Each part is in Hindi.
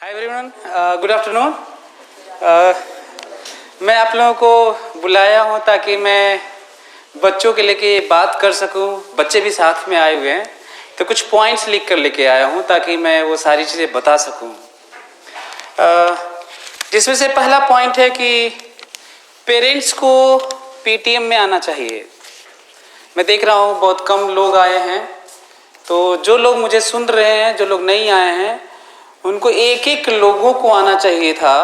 Hi everyone, good afternoon. मैं आप लोगों को बुलाया हूँ ताकि मैं बच्चों के लेके बात कर सकूँ। बच्चे भी साथ में आए हुए हैं, तो कुछ पॉइंट्स लिख कर लेके आया हूँ ताकि मैं वो सारी चीज़ें बता सकूँ। जिसमें से पहला पॉइंट है कि पेरेंट्स को पीटीएम में आना चाहिए। मैं देख रहा हूँ बहुत कम लोग आए हैं, तो जो लोग मुझे सुन रहे हैं, जो लोग नहीं आए हैं, उनको एक एक लोगों को आना चाहिए था।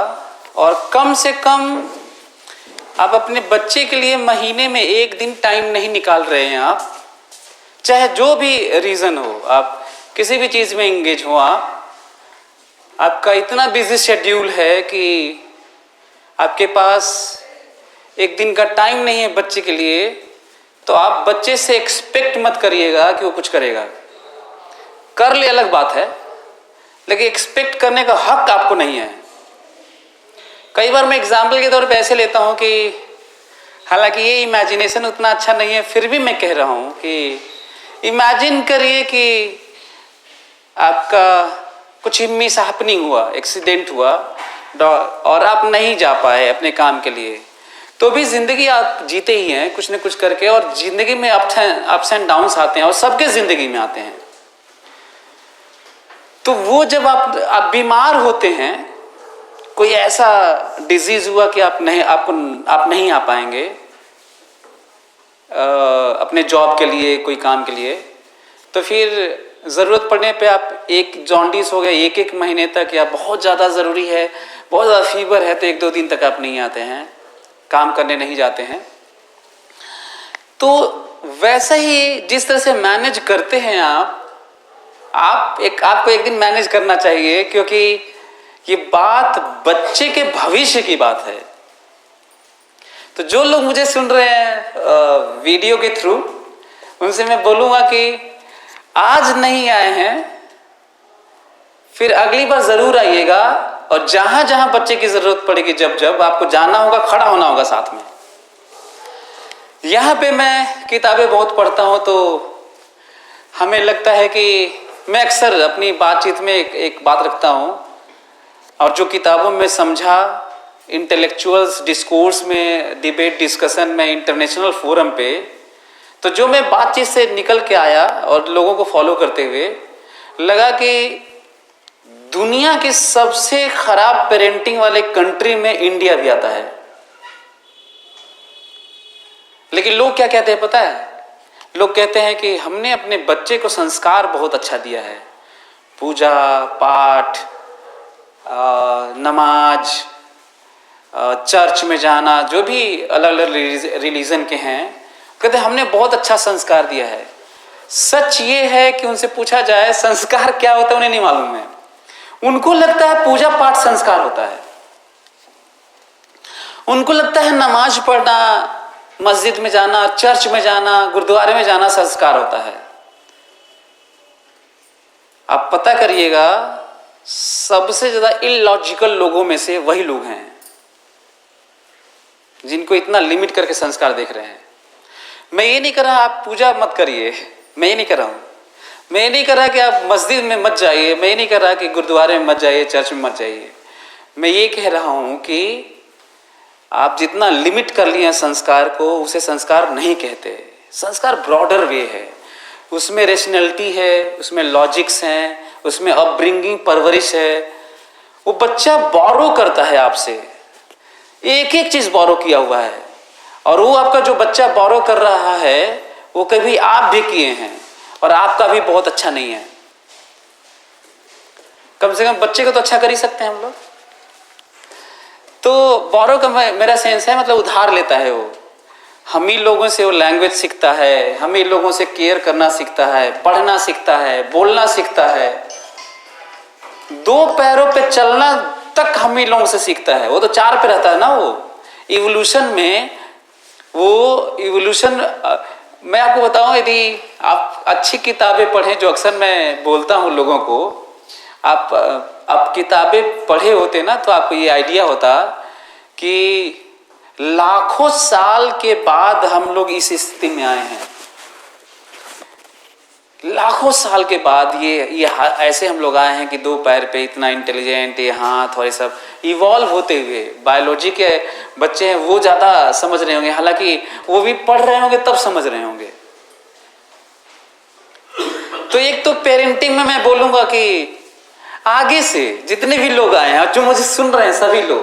और कम से कम आप अपने बच्चे के लिए महीने में एक दिन टाइम नहीं निकाल रहे हैं। आप चाहे जो भी रीज़न हो, आप किसी भी चीज़ में इंगेज हो, आपका इतना बिजी शेड्यूल है कि आपके पास एक दिन का टाइम नहीं है बच्चे के लिए, तो आप बच्चे से एक्सपेक्ट मत करिएगा कि वो कुछ करेगा। कर ले अलग बात है, लेकिन एक्सपेक्ट करने का हक आपको नहीं है। कई बार मैं एग्जाम्पल के तौर पे ऐसे लेता हूँ कि हालांकि ये इमेजिनेशन उतना अच्छा नहीं है, फिर भी मैं कह रहा हूँ कि इमेजिन करिए कि आपका कुछ मिस हैपनिंग हुआ, एक्सीडेंट हुआ और आप नहीं जा पाए अपने काम के लिए, तो भी ज़िंदगी आप जीते ही हैं कुछ न कुछ करके। और ज़िंदगी में अप्स एंड डाउन्स आते हैं, और सबके ज़िंदगी में आते हैं। तो वो जब आप बीमार होते हैं, कोई ऐसा डिजीज हुआ कि आप नहीं आ पाएंगे अपने जॉब के लिए, कोई काम के लिए, तो फिर ज़रूरत पड़ने पे आप एक जॉन्डिस हो गया, एक महीने तक, या बहुत ज़्यादा ज़रूरी है, बहुत ज़्यादा फीवर है, तो 1-2 दिन तक आप नहीं आते हैं, काम करने नहीं जाते हैं। तो वैसा ही जिस तरह से मैनेज करते हैं आपको एक दिन मैनेज करना चाहिए, क्योंकि ये बात बच्चे के भविष्य की बात है। तो जो लोग मुझे सुन रहे हैं वीडियो के थ्रू, उनसे मैं बोलूँगा कि आज नहीं आए हैं, फिर अगली बार ज़रूर आइएगा। और जहाँ जहाँ बच्चे की ज़रूरत पड़ेगी, जब आपको जाना होगा, खड़ा होना होगा साथ में। यहाँ पे मैं किताबें बहुत पढ़ता हूँ, तो हमें लगता है कि मैं अक्सर अपनी बातचीत में एक बात रखता हूँ, और जो किताबों में समझा, इंटेलेक्चुअल्स डिस्कोर्स में, डिबेट डिस्कशन में, इंटरनेशनल फोरम पे, तो जो मैं बातचीत से निकल के आया और लोगों को फॉलो करते हुए लगा कि दुनिया की सबसे खराब पेरेंटिंग वाले कंट्री में इंडिया भी आता है। लेकिन लोग क्या कहते हैं पता है? लोग कहते हैं कि हमने अपने बच्चे को संस्कार बहुत अच्छा दिया है, पूजा पाठ, नमाज, चर्च में जाना, जो भी अलग अलग रिलीजन के हैं, कहते हैं हमने बहुत अच्छा संस्कार दिया है। सच ये है कि उनसे पूछा जाए संस्कार क्या होता है, उन्हें नहीं मालूम है। उनको लगता है पूजा पाठ संस्कार होता है, उनको लगता है नमाज पढ़ना, मस्जिद में जाना, चर्च में जाना, गुरुद्वारे में जाना संस्कार होता है। आप पता करिएगा, सबसे ज्यादा इलॉजिकल लोगों में से वही लोग हैं जिनको इतना लिमिट करके संस्कार देख रहे हैं। मैं ये नहीं कर रहा आप पूजा मत करिए, मैं ये नहीं कर रहा हूं। मैं ये नहीं कर रहा कि आप मस्जिद में मत जाइए, मैं ये नहीं कर रहा कि गुरुद्वारे में मत जाइए, चर्च में मत जाइए। मैं ये कह रहा हूं कि आप जितना लिमिट कर लिए संस्कार को, उसे संस्कार नहीं कहते। संस्कार ब्रॉडर वे है, उसमें रेशनैलिटी है, उसमें लॉजिक्स हैं, उसमें अपब्रिंगिंग, परवरिश है। वो बच्चा बोरो करता है आपसे, एक एक चीज बोरो किया हुआ है। और वो आपका जो बच्चा बोरो कर रहा है, वो कभी आप भी किए हैं, और आपका भी बहुत अच्छा नहीं है। कम से कम बच्चे को तो अच्छा कर ही सकते हैं हम लोग। तो बोरो का मेरा सेंस है, मतलब उधार लेता है वो। हम ही लोगों से वो लैंग्वेज सीखता है, हम ही लोगों से केयर करना सीखता है, पढ़ना सीखता है, बोलना सीखता है, 2 पैरों पे चलना तक हम ही लोगों से सीखता है। वो तो 4 पे रहता है ना। वो इवोल्यूशन में, वो इवोल्यूशन, मैं आपको बताऊं, यदि आप अच्छी किताबें पढ़ें, जो अक्सर मैं बोलता हूं लोगों को, आप किताबें पढ़े होते ना, तो आपको ये आइडिया होता कि लाखों साल के बाद हम लोग इस स्थिति में आए हैं। लाखों साल के बाद ये ऐसे हम लोग आए हैं कि दो पैर पे, इतना इंटेलिजेंट, ये हाथ और ये सब इवॉल्व होते हुए। बायोलॉजी के बच्चे हैं वो ज़्यादा समझ रहे होंगे, हालांकि वो भी पढ़ रहे होंगे तब समझ रहे होंगे। तो एक तो पेरेंटिंग में मैं बोलूँगा कि आगे से जितने भी लोग आए हैं, जो मुझे सुन रहे हैं सभी लोग,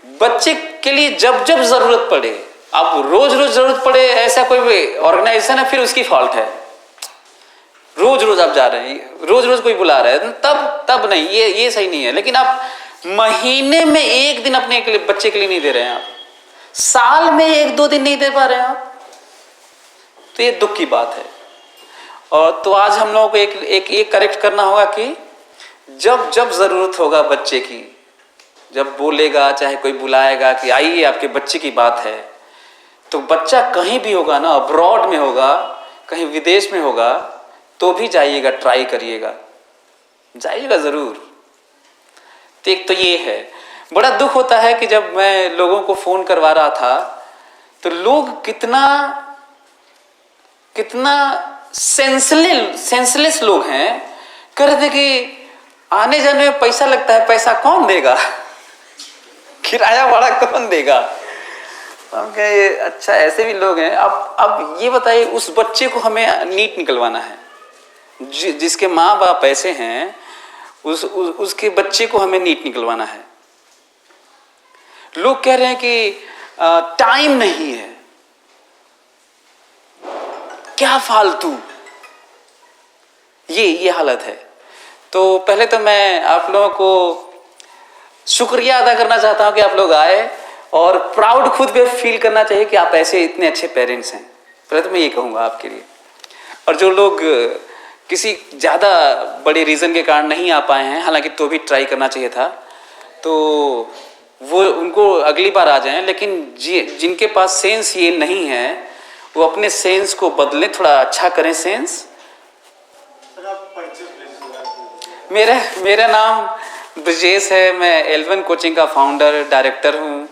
बच्चे के लिए जब जब ज़रूरत पड़े, अब रोज रोज जरूरत पड़े ऐसा कोई ऑर्गेनाइजेशन है फिर उसकी फॉल्ट है। रोज रोज आप जा रहे हैं, रोज रोज कोई बुला रहा है, तब नहीं, ये सही नहीं है। लेकिन आप महीने में एक दिन अपने के लिए, बच्चे के लिए नहीं दे रहे हैं, आप साल में एक दो दिन नहीं दे पा रहे हैं आप, तो ये दुख की बात है। और तो आज हम लोगों को एक करेक्ट करना होगा कि जब जब जरूरत होगा बच्चे की, जब बोलेगा, चाहे कोई बुलाएगा कि आइए आपके बच्चे की बात है, तो बच्चा कहीं भी होगा ना, अब्रॉड में होगा, कहीं विदेश में होगा, तो भी जाइएगा, ट्राई करिएगा, जाइएगा जरूर। तो एक तो ये है। बड़ा दुख होता है कि जब मैं लोगों को फोन करवा रहा था तो लोग कितना सेंसलेस लोग हैं। कह रहे थे कि आने जाने में पैसा लगता है, पैसा कौन देगा, किराया भाड़ा कौन देगा। हम कहे अच्छा ऐसे भी लोग हैं। अब ये बताइए, उस बच्चे को हमें नीट निकलवाना है, जिसके माँ बाप ऐसे हैं, उसके बच्चे को हमें नीट निकलवाना है। लोग कह रहे हैं कि टाइम नहीं है, क्या फालतू, ये हालत है। तो पहले तो मैं आप लोगों को शुक्रिया अदा करना चाहता हूं कि आप लोग आए, और प्राउड खुद पे फील करना चाहिए कि आप ऐसे इतने अच्छे पेरेंट्स हैं। पहले तो मैं ये कहूँगा आपके लिए। और जो लोग किसी ज़्यादा बड़े रीज़न के कारण नहीं आ पाए हैं, हालांकि तो भी ट्राई करना चाहिए था, तो वो उनको अगली बार आ जाएं। लेकिन जिनके पास सेंस ये नहीं है, वो अपने सेंस को बदलें, थोड़ा अच्छा करें सेंस। मेरा नाम ब्रजेश है, मैं L1 कोचिंग का फाउंडर डायरेक्टर हूँ।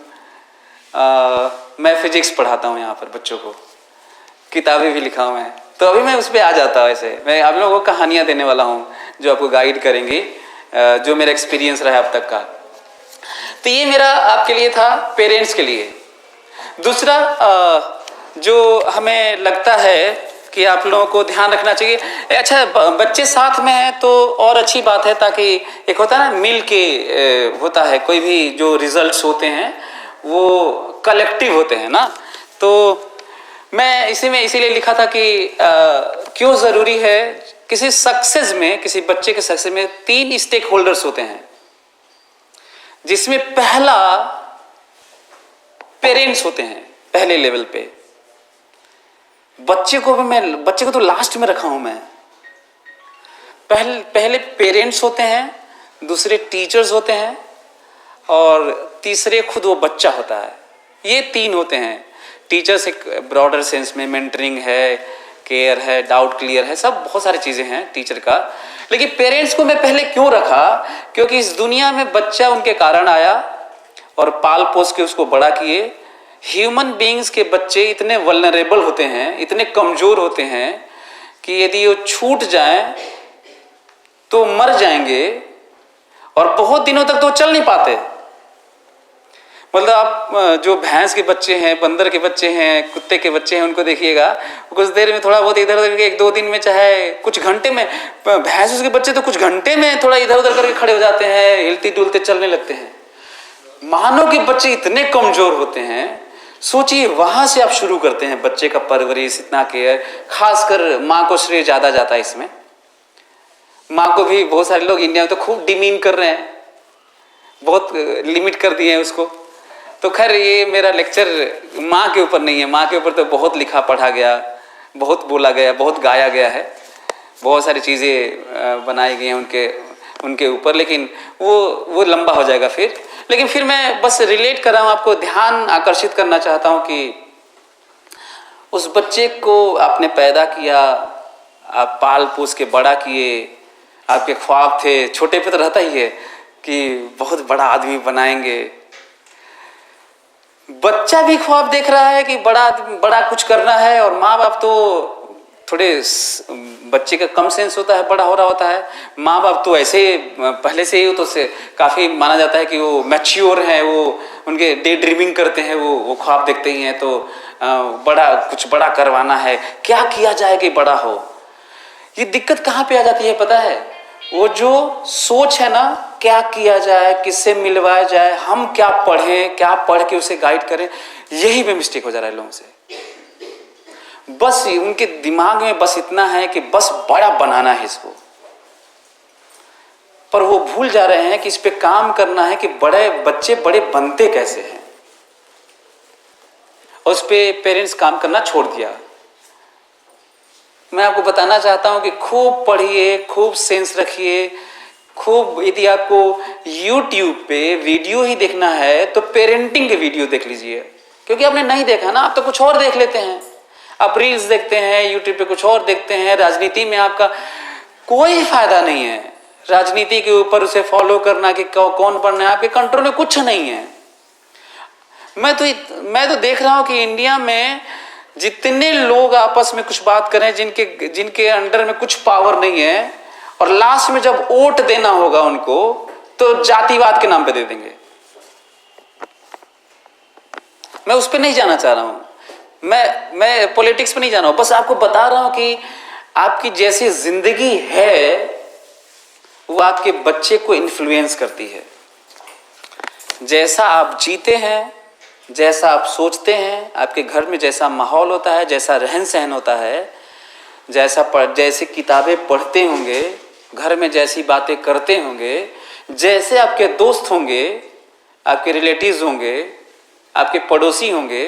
मैं फिजिक्स पढ़ाता हूँ यहाँ पर बच्चों को, किताबें भी लिखा हूँ मैं। तो अभी मैं उस पर आ जाता हूँ। ऐसे मैं आप लोगों को कहानियाँ देने वाला हूँ जो आपको गाइड करेंगी, जो मेरा एक्सपीरियंस रहा अब तक का। तो ये मेरा आपके लिए था, पेरेंट्स के लिए। दूसरा जो हमें लगता है कि आप लोगों को ध्यान रखना चाहिए, अच्छा बच्चे साथ में हैं तो और अच्छी बात है, ताकि एक होता है ना मिल के होता है, कोई भी जो रिजल्ट्स होते हैं वो कलेक्टिव होते हैं ना। तो मैं इसीलिए लिखा था कि क्यों ज़रूरी है किसी सक्सेस में, किसी बच्चे के सक्सेस में 3 स्टेक होल्डर्स होते हैं, जिसमें पहला पेरेंट्स होते हैं पहले लेवल पे। बच्चे को तो लास्ट में रखा हूं मैं। पहले पेरेंट्स होते हैं, दूसरे टीचर्स होते हैं, और तीसरे खुद वो बच्चा होता है। ये 3 होते हैं। टीचर्स एक ब्रॉडर सेंस में मेंटरिंग है, केयर है, डाउट क्लियर है, सब बहुत सारी चीज़ें हैं टीचर का। लेकिन पेरेंट्स को मैं पहले क्यों रखा, क्योंकि इस दुनिया में बच्चा उनके कारण आया और पाल पोस के उसको बड़ा किए। ह्यूमन बीइंग्स के बच्चे इतने वल्नरेबल होते हैं, इतने कमज़ोर होते हैं कि यदि वो छूट जाए तो मर जाएंगे, और बहुत दिनों तक तो चल नहीं पाते। मतलब आप जो भैंस के बच्चे हैं, बंदर के बच्चे हैं, कुत्ते के बच्चे हैं, उनको देखिएगा, कुछ देर में थोड़ा बहुत इधर उधर, 1-2 दिन में, चाहे कुछ घंटे में, भैंस उसके बच्चे तो कुछ घंटे में थोड़ा इधर उधर करके खड़े हो जाते हैं, हिलते डुलते चलने लगते हैं। मानव के बच्चे इतने कमजोर होते हैं। सोचिए, वहां से आप शुरू करते हैं बच्चे का परवरिश, इतना केयर, खासकर माँ को श्रेय ज्यादा जाता है इसमें। माँ को भी बहुत सारे लोग इंडिया में तो खूब डिमीन कर रहे हैं, बहुत लिमिट कर दिए हैं उसको। तो खैर ये मेरा लेक्चर माँ के ऊपर नहीं है, माँ के ऊपर तो बहुत लिखा पढ़ा गया, बहुत बोला गया, बहुत गाया गया है, बहुत सारी चीज़ें बनाई गई हैं उनके ऊपर, लेकिन वो लंबा हो जाएगा फिर। लेकिन फिर मैं बस रिलेट कर रहा हूँ, आपको ध्यान आकर्षित करना चाहता हूँ कि उस बच्चे को आपने पैदा किया, आप पाल पोस के बड़ा किए, आपके ख्वाब थे, छोटे पे तो रहता ही है कि बहुत बड़ा आदमी बनाएंगे। बच्चा भी ख्वाब देख रहा है कि बड़ा कुछ करना है, और माँ बाप तो बच्चे का कम सेंस होता है, बड़ा हो रहा होता है। माँ बाप तो ऐसे पहले से ही तो से काफ़ी माना जाता है कि वो मैच्योर हैं, वो उनके डे ड्रीमिंग करते हैं, वो ख्वाब देखते ही हैं, तो कुछ बड़ा करवाना है, क्या किया जाए कि बड़ा हो। ये दिक्कत कहाँ पे आ जाती है पता है? वो जो सोच है ना, क्या किया जाए, किससे मिलवाया जाए, हम क्या पढ़ें, क्या पढ़ के उसे गाइड करें, यही में मिस्टेक हो जा रहा है लोगों से। बस उनके दिमाग में बस इतना है कि बस बड़ा बनाना है इसको, पर वो भूल जा रहे हैं कि इस पे काम करना है कि बड़े बच्चे बड़े बनते कैसे हैं, और उस पे पेरेंट्स काम करना छोड़ दिया। मैं आपको बताना चाहता हूं कि खूब पढ़िए, खूब सेंस रखिए, खूब। यदि आपको YouTube पे वीडियो ही देखना है तो पेरेंटिंग के वीडियो देख लीजिए, क्योंकि आपने नहीं देखा ना, आप तो कुछ और देख लेते हैं। आप रील्स देखते हैं, YouTube पे कुछ और देखते हैं। राजनीति में आपका कोई फायदा नहीं है, राजनीति के ऊपर उसे फॉलो करना कि कौन बनना है, आपके कंट्रोल में कुछ नहीं है। मैं तो देख रहा हूं कि इंडिया में जितने लोग आपस में कुछ बात करें, जिनके अंडर में कुछ पावर नहीं है, और लास्ट में जब वोट देना होगा उनको, तो जातिवाद के नाम पे दे देंगे। मैं उस पर नहीं जाना चाह रहा हूं, मैं पॉलिटिक्स पे नहीं जाना हूं, बस आपको बता रहा हूं कि आपकी जैसी जिंदगी है वो आपके बच्चे को इन्फ्लुएंस करती है। जैसा आप जीते हैं, जैसा आप सोचते हैं, आपके घर में जैसा माहौल होता है, जैसा रहन सहन होता है, जैसे किताबें पढ़ते होंगे, घर में जैसी बातें करते होंगे, जैसे आपके दोस्त होंगे, आपके रिलेटिव्स होंगे, आपके पड़ोसी होंगे,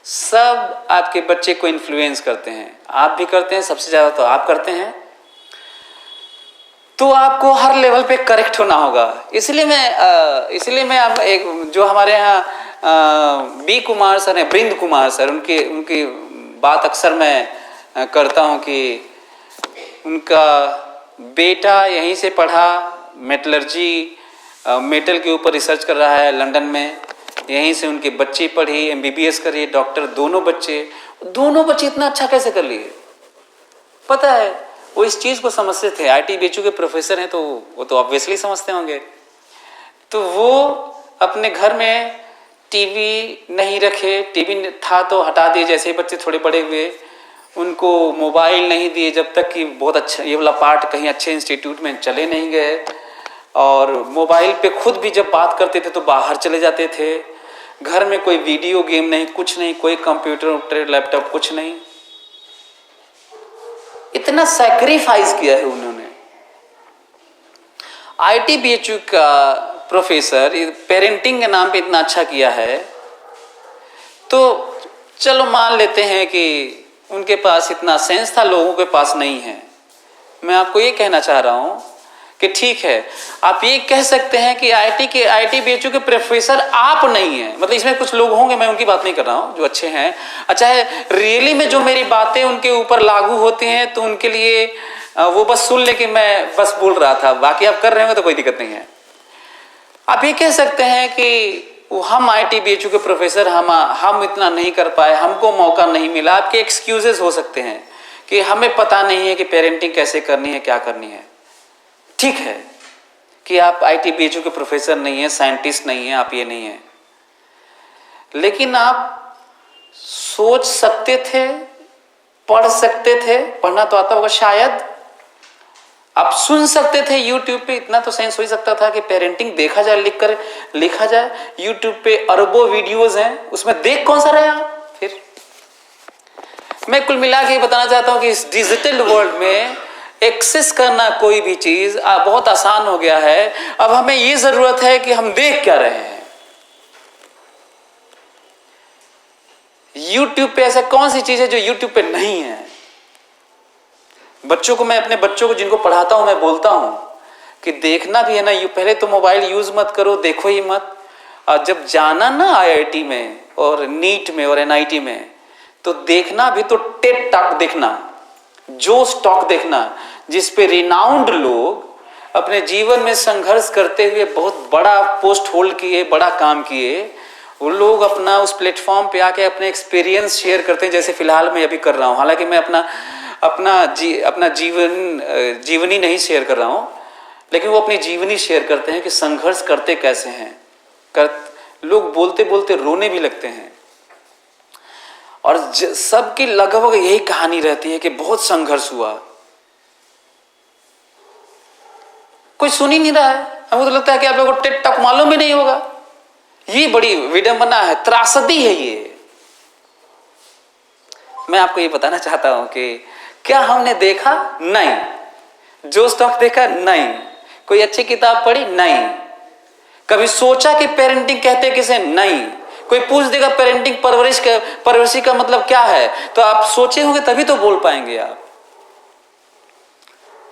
सब आपके बच्चे को इन्फ्लुएंस करते हैं। आप भी करते हैं, सबसे ज़्यादा तो आप करते हैं। तो आपको हर लेवल पे करेक्ट होना होगा। इसलिए मैं आप एक जो हमारे यहाँ बी कुमार सर हैं, बृंद कुमार सर, उनकी बात अक्सर मैं करता हूँ कि उनका बेटा यहीं से पढ़ा, मेटलर्जी मेटल के ऊपर रिसर्च कर रहा है लंदन में, यहीं से उनके बच्ची पढ़ी, MBBS करी, डॉक्टर, दोनों बच्चे इतना अच्छा कैसे कर लिए? पता है, वो इस चीज़ को समझते थे। IT BHU के प्रोफेसर हैं, तो वो तो ऑब्वियसली समझते होंगे। तो वो अपने घर में टीवी नहीं रखे, टीवी था तो हटा दिए जैसे ही बच्चे थोड़े बड़े हुए। उनको मोबाइल नहीं दिए जब तक कि बहुत अच्छा ये वाला पार्ट कहीं अच्छे इंस्टीट्यूट में चले नहीं गए। और मोबाइल पे खुद भी जब बात करते थे तो बाहर चले जाते थे। घर में कोई वीडियो गेम नहीं, कुछ नहीं, कोई कंप्यूटर लैपटॉप कुछ नहीं। इतना सैक्रिफाइस किया है उन्होंने। IT BHU का प्रोफेसर पेरेंटिंग के नाम पे इतना अच्छा किया है, तो चलो मान लेते हैं कि उनके पास इतना सेंस था, लोगों के पास नहीं है। मैं आपको ये कहना चाह रहा हूं कि ठीक है, आप ये कह सकते हैं कि IT BHU के प्रोफेसर आप नहीं हैं। मतलब इसमें कुछ लोग होंगे, मैं उनकी बात नहीं कर रहा हूं, जो अच्छे हैं। अच्छा है, रियली में जो मेरी बातें उनके ऊपर लागू होती हैं तो उनके लिए वो बस सुन ले कि मैं बस बोल रहा था, बाकी आप कर रहे हो तो कोई दिक्कत नहीं है। आप ये कह सकते हैं कि हम IT BHU के प्रोफेसर हम इतना नहीं कर पाए, हमको मौका नहीं मिला। आपके एक्सक्यूजेस हो सकते हैं कि हमें पता नहीं है कि पेरेंटिंग कैसे करनी है, क्या करनी है। ठीक है कि आप IT BHU के प्रोफेसर नहीं है, साइंटिस्ट नहीं है, आप ये नहीं है, लेकिन आप सोच सकते थे, पढ़ सकते थे, पढ़ना तो आता होगा शायद। आप सुन सकते थे YouTube पे, इतना तो सेंस हो ही सकता था कि पेरेंटिंग देखा जाए, लिखा जाए। YouTube पे अरबों वीडियोस हैं, उसमें देख कौन सा रहे आप? फिर मैं कुल मिला के बताना चाहता हूं कि इस डिजिटल वर्ल्ड में एक्सेस करना कोई भी चीज बहुत आसान हो गया है। अब हमें ये जरूरत है कि हम देख क्या रहे हैं। YouTube पे ऐसा कौन सी चीज है जो YouTube पे नहीं है? मैं अपने बच्चों को जिनको पढ़ाता हूं, मैं बोलता हूं कि देखना भी है ना, पहले तो मोबाइल यूज मत करो, देखो ही मत। और जब जाना ना IIT में और नीट में और NIT में, तो देखना भी तो टेड टॉक देखना, जोश टॉक देखना, जिस पे रिनाउंड लोग अपने जीवन में संघर्ष करते हुए बहुत बड़ा पोस्ट होल्ड किए, बड़ा काम किए। वो लोग अपना उस प्लेटफॉर्म पे आके अपने एक्सपीरियंस शेयर करते हैं, जैसे फिलहाल मैं अभी कर रहा हूँ। हालांकि मैं अपना अपना जीवनी नहीं शेयर कर रहा हूँ, लेकिन वो अपनी जीवनी शेयर करते हैं कि संघर्ष करते कैसे हैं। लोग बोलते बोलते रोने भी लगते हैं। और सबकी लगभग यही कहानी रहती है कि बहुत संघर्ष हुआ। कोई सुन ही नहीं रहा है। हमको तो लगता है कि आप लोगों को टेट टॉक मालूम भी नहीं होगा। ये बड़ी विडंबना है, त्रासदी है ये। मैं आपको ये बताना चाहता हूं कि क्या हमने देखा? नहीं। जो स्टॉक देखा? नहीं। कोई अच्छी किताब पढ़ी? नहीं। कभी सोचा कि पेरेंटिंग कहते किसे? नहीं। कोई पूछ देगा पेरेंटिंग परवरिश का मतलब क्या है, तो आप सोचे होंगे तभी तो बोल पाएंगे आप,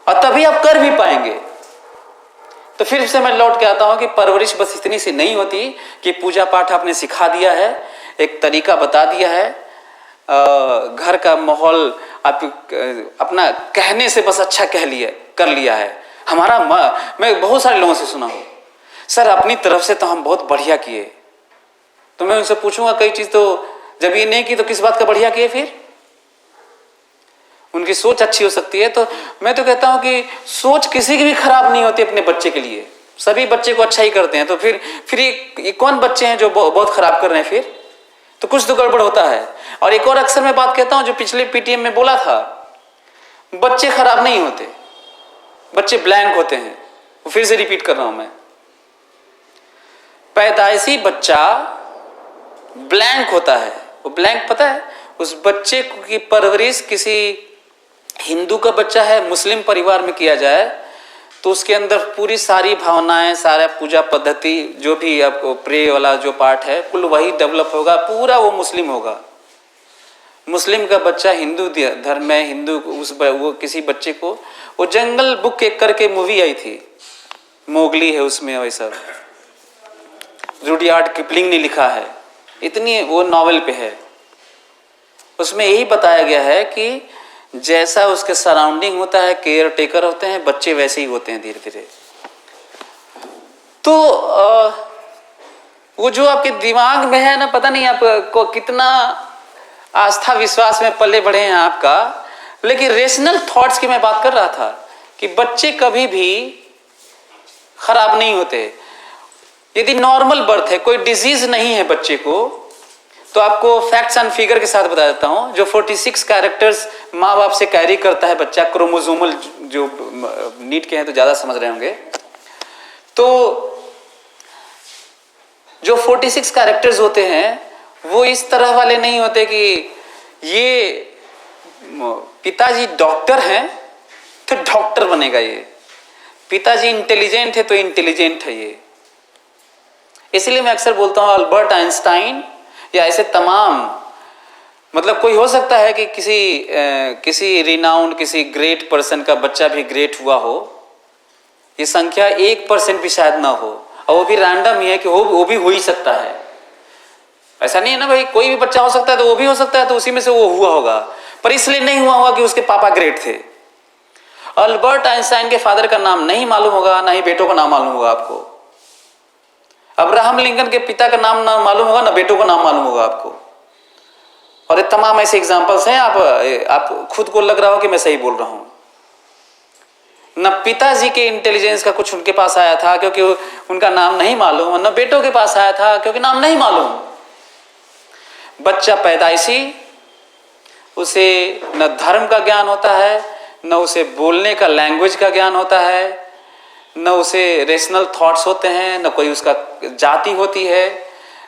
और तभी आप कर भी पाएंगे। तो फिर से मैं लौट के आता हूं कि परवरिश बस इतनी सी नहीं होती कि पूजा पाठ आपने सिखा दिया है, एक तरीका बता दिया है, घर का माहौल आप अपना कहने से बस अच्छा कर लिया है। मैं बहुत सारे लोगों से सुना हूं, सर अपनी तरफ से तो हम बहुत बढ़िया किए। तो मैं उनसे पूछूंगा कई चीज तो जब ये नहीं की तो किस बात का बढ़िया किए? फिर उनकी सोच अच्छी हो सकती है। तो मैं तो कहता हूं कि सोच किसी की भी खराब नहीं होती अपने बच्चे के लिए। सभी बच्चे को अच्छा ही करते हैं। तो फिर ये कौन बच्चे हैं जो बहुत खराब कर रहे हैं? फिर तो कुछ तो गड़बड़ होता है। और एक और अक्सर मैं बात कहता हूं जो पिछले पीटीएम में बोला था, बच्चे खराब नहीं होते, बच्चे ब्लैंक होते हैं। फिर से रिपीट कर रहा हूं मैं, पैदाइशी बच्चा ब्लैंक होता है। वो ब्लैंक पता है, उस बच्चे की परवरिश किसी हिंदू का बच्चा है, मुस्लिम परिवार में किया जाए तो उसके अंदर पूरी सारी भावनाएं, सारा पूजा पद्धति, जो भी आपको प्रे वाला जो पार्ट है, कुल वही डेवलप होगा, पूरा वो मुस्लिम होगा। मुस्लिम का बच्चा हिंदू धर्म में, वो किसी बच्चे को, वो जंगल बुक एक करके मूवी आई थी, मोगली है उसमें, वैसा रुडयार्ड किपलिंग ने लिखा है, इतनी वो नॉवेल पे है। उसमें यही बताया गया है कि जैसा उसके सराउंडिंग होता है, केयर टेकर होते हैं, बच्चे वैसे ही होते हैं धीरे धीरे। तो वो जो आपके दिमाग में है ना, पता नहीं आपको कितना आस्था विश्वास में पले बढ़े हैं आपका, लेकिन रेशनल थॉट्स की मैं बात कर रहा था कि बच्चे कभी भी खराब नहीं होते। यदि नॉर्मल बर्थ है, कोई डिजीज नहीं है बच्चे को, तो आपको फैक्ट्स एंड फिगर के साथ बता देता हूं। जो 46 कैरेक्टर्स माँ बाप से कैरी करता है बच्चा, क्रोमोसोमल, जो नीट के हैं तो ज्यादा समझ रहे होंगे, तो जो 46 कैरेक्टर्स होते हैं वो इस तरह वाले नहीं होते कि ये पिताजी डॉक्टर हैं तो डॉक्टर बनेगा, ये पिताजी इंटेलिजेंट है तो इंटेलिजेंट है ये। इसलिए मैं अक्सर बोलता हूं अल्बर्ट आइंस्टाइन या ऐसे तमाम, मतलब कोई हो सकता है कि किसी रिनाउंड, किसी ग्रेट पर्सन का बच्चा भी ग्रेट हुआ हो, ये संख्या 1% भी शायद ना हो, और वो भी रैंडम ही है कि वो भी हो ही सकता है। ऐसा नहीं है ना भाई, कोई भी बच्चा हो सकता है तो वो भी हो सकता है, तो उसी में से वो हुआ होगा, पर इसलिए नहीं हुआ होगा कि उसके पापा ग्रेट थे। अल्बर्ट आइंस्टाइन के फादर का नाम नहीं मालूम होगा, ना ही बेटों का नाम मालूम होगा आपको। अब्राहम लिंकन के पिता का नाम ना मालूम होगा, ना बेटों का नाम मालूम होगा आपको। और ये तमाम ऐसे एग्जांपल्स हैं, आप खुद को लग रहा हो कि मैं सही बोल रहा हूं। न पिताजी के इंटेलिजेंस का कुछ उनके पास आया था क्योंकि उनका नाम नहीं मालूम, न बेटों के पास आया था क्योंकि नाम नहीं मालूम। बच्चा पैदाइशी, उसे न धर्म का ज्ञान होता है, न उसे बोलने का, लैंग्वेज का ज्ञान होता है, न उसे रेशनल थॉट्स होते हैं, न कोई उसका जाति होती है,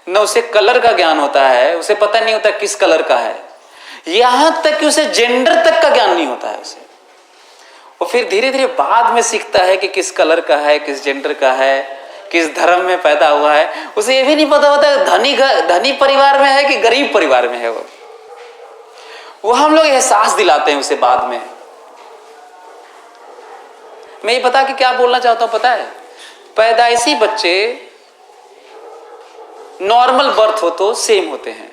न उसे कलर का ज्ञान होता है, उसे पता नहीं होता किस कलर का है, यहां तक कि उसे जेंडर तक का ज्ञान नहीं होता है उसे। और फिर धीरे धीरे बाद में सीखता है कि किस कलर का है, किस जेंडर का है, किस धर्म में पैदा हुआ है। उसे ये भी नहीं पता होता धनी परिवार में है कि गरीब परिवार में है। वो हम लोग एहसास दिलाते हैं उसे बाद में। मैं ये पता कि क्या बोलना चाहता हूं, पता है, पैदाइशी बच्चे नॉर्मल बर्थ हो तो सेम होते हैं,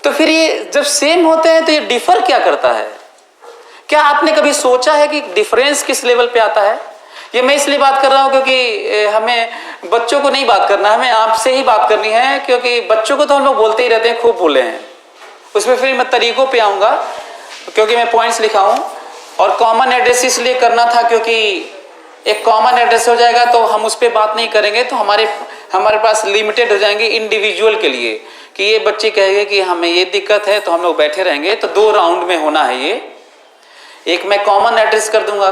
तो फिर ये जब सेम होते हैं तो ये डिफर क्या करता है? क्या आपने कभी सोचा है कि डिफरेंस किस लेवल पे आता है? ये मैं इसलिए बात कर रहा हूं क्योंकि हमें बच्चों को नहीं बात करना, हमें आपसे ही बात करनी है, क्योंकि बच्चों को तो हम लोग बोलते ही रहते हैं, खूब बोले हैं, उसमें फिर मैं तरीकों पे आऊंगा। क्योंकि मैं पॉइंट्स लिखा हूँ। और कॉमन एड्रेस इसलिए करना था क्योंकि एक कॉमन एड्रेस हो जाएगा तो हम उस पर बात नहीं करेंगे, तो हमारे पास लिमिटेड हो जाएंगे इंडिविजुअल के लिए, कि ये बच्चे कहेंगे कि हमें ये दिक्कत है तो हम लोग बैठे रहेंगे। तो 2 राउंड में होना है ये। एक मैं कॉमन एड्रेस कर दूंगा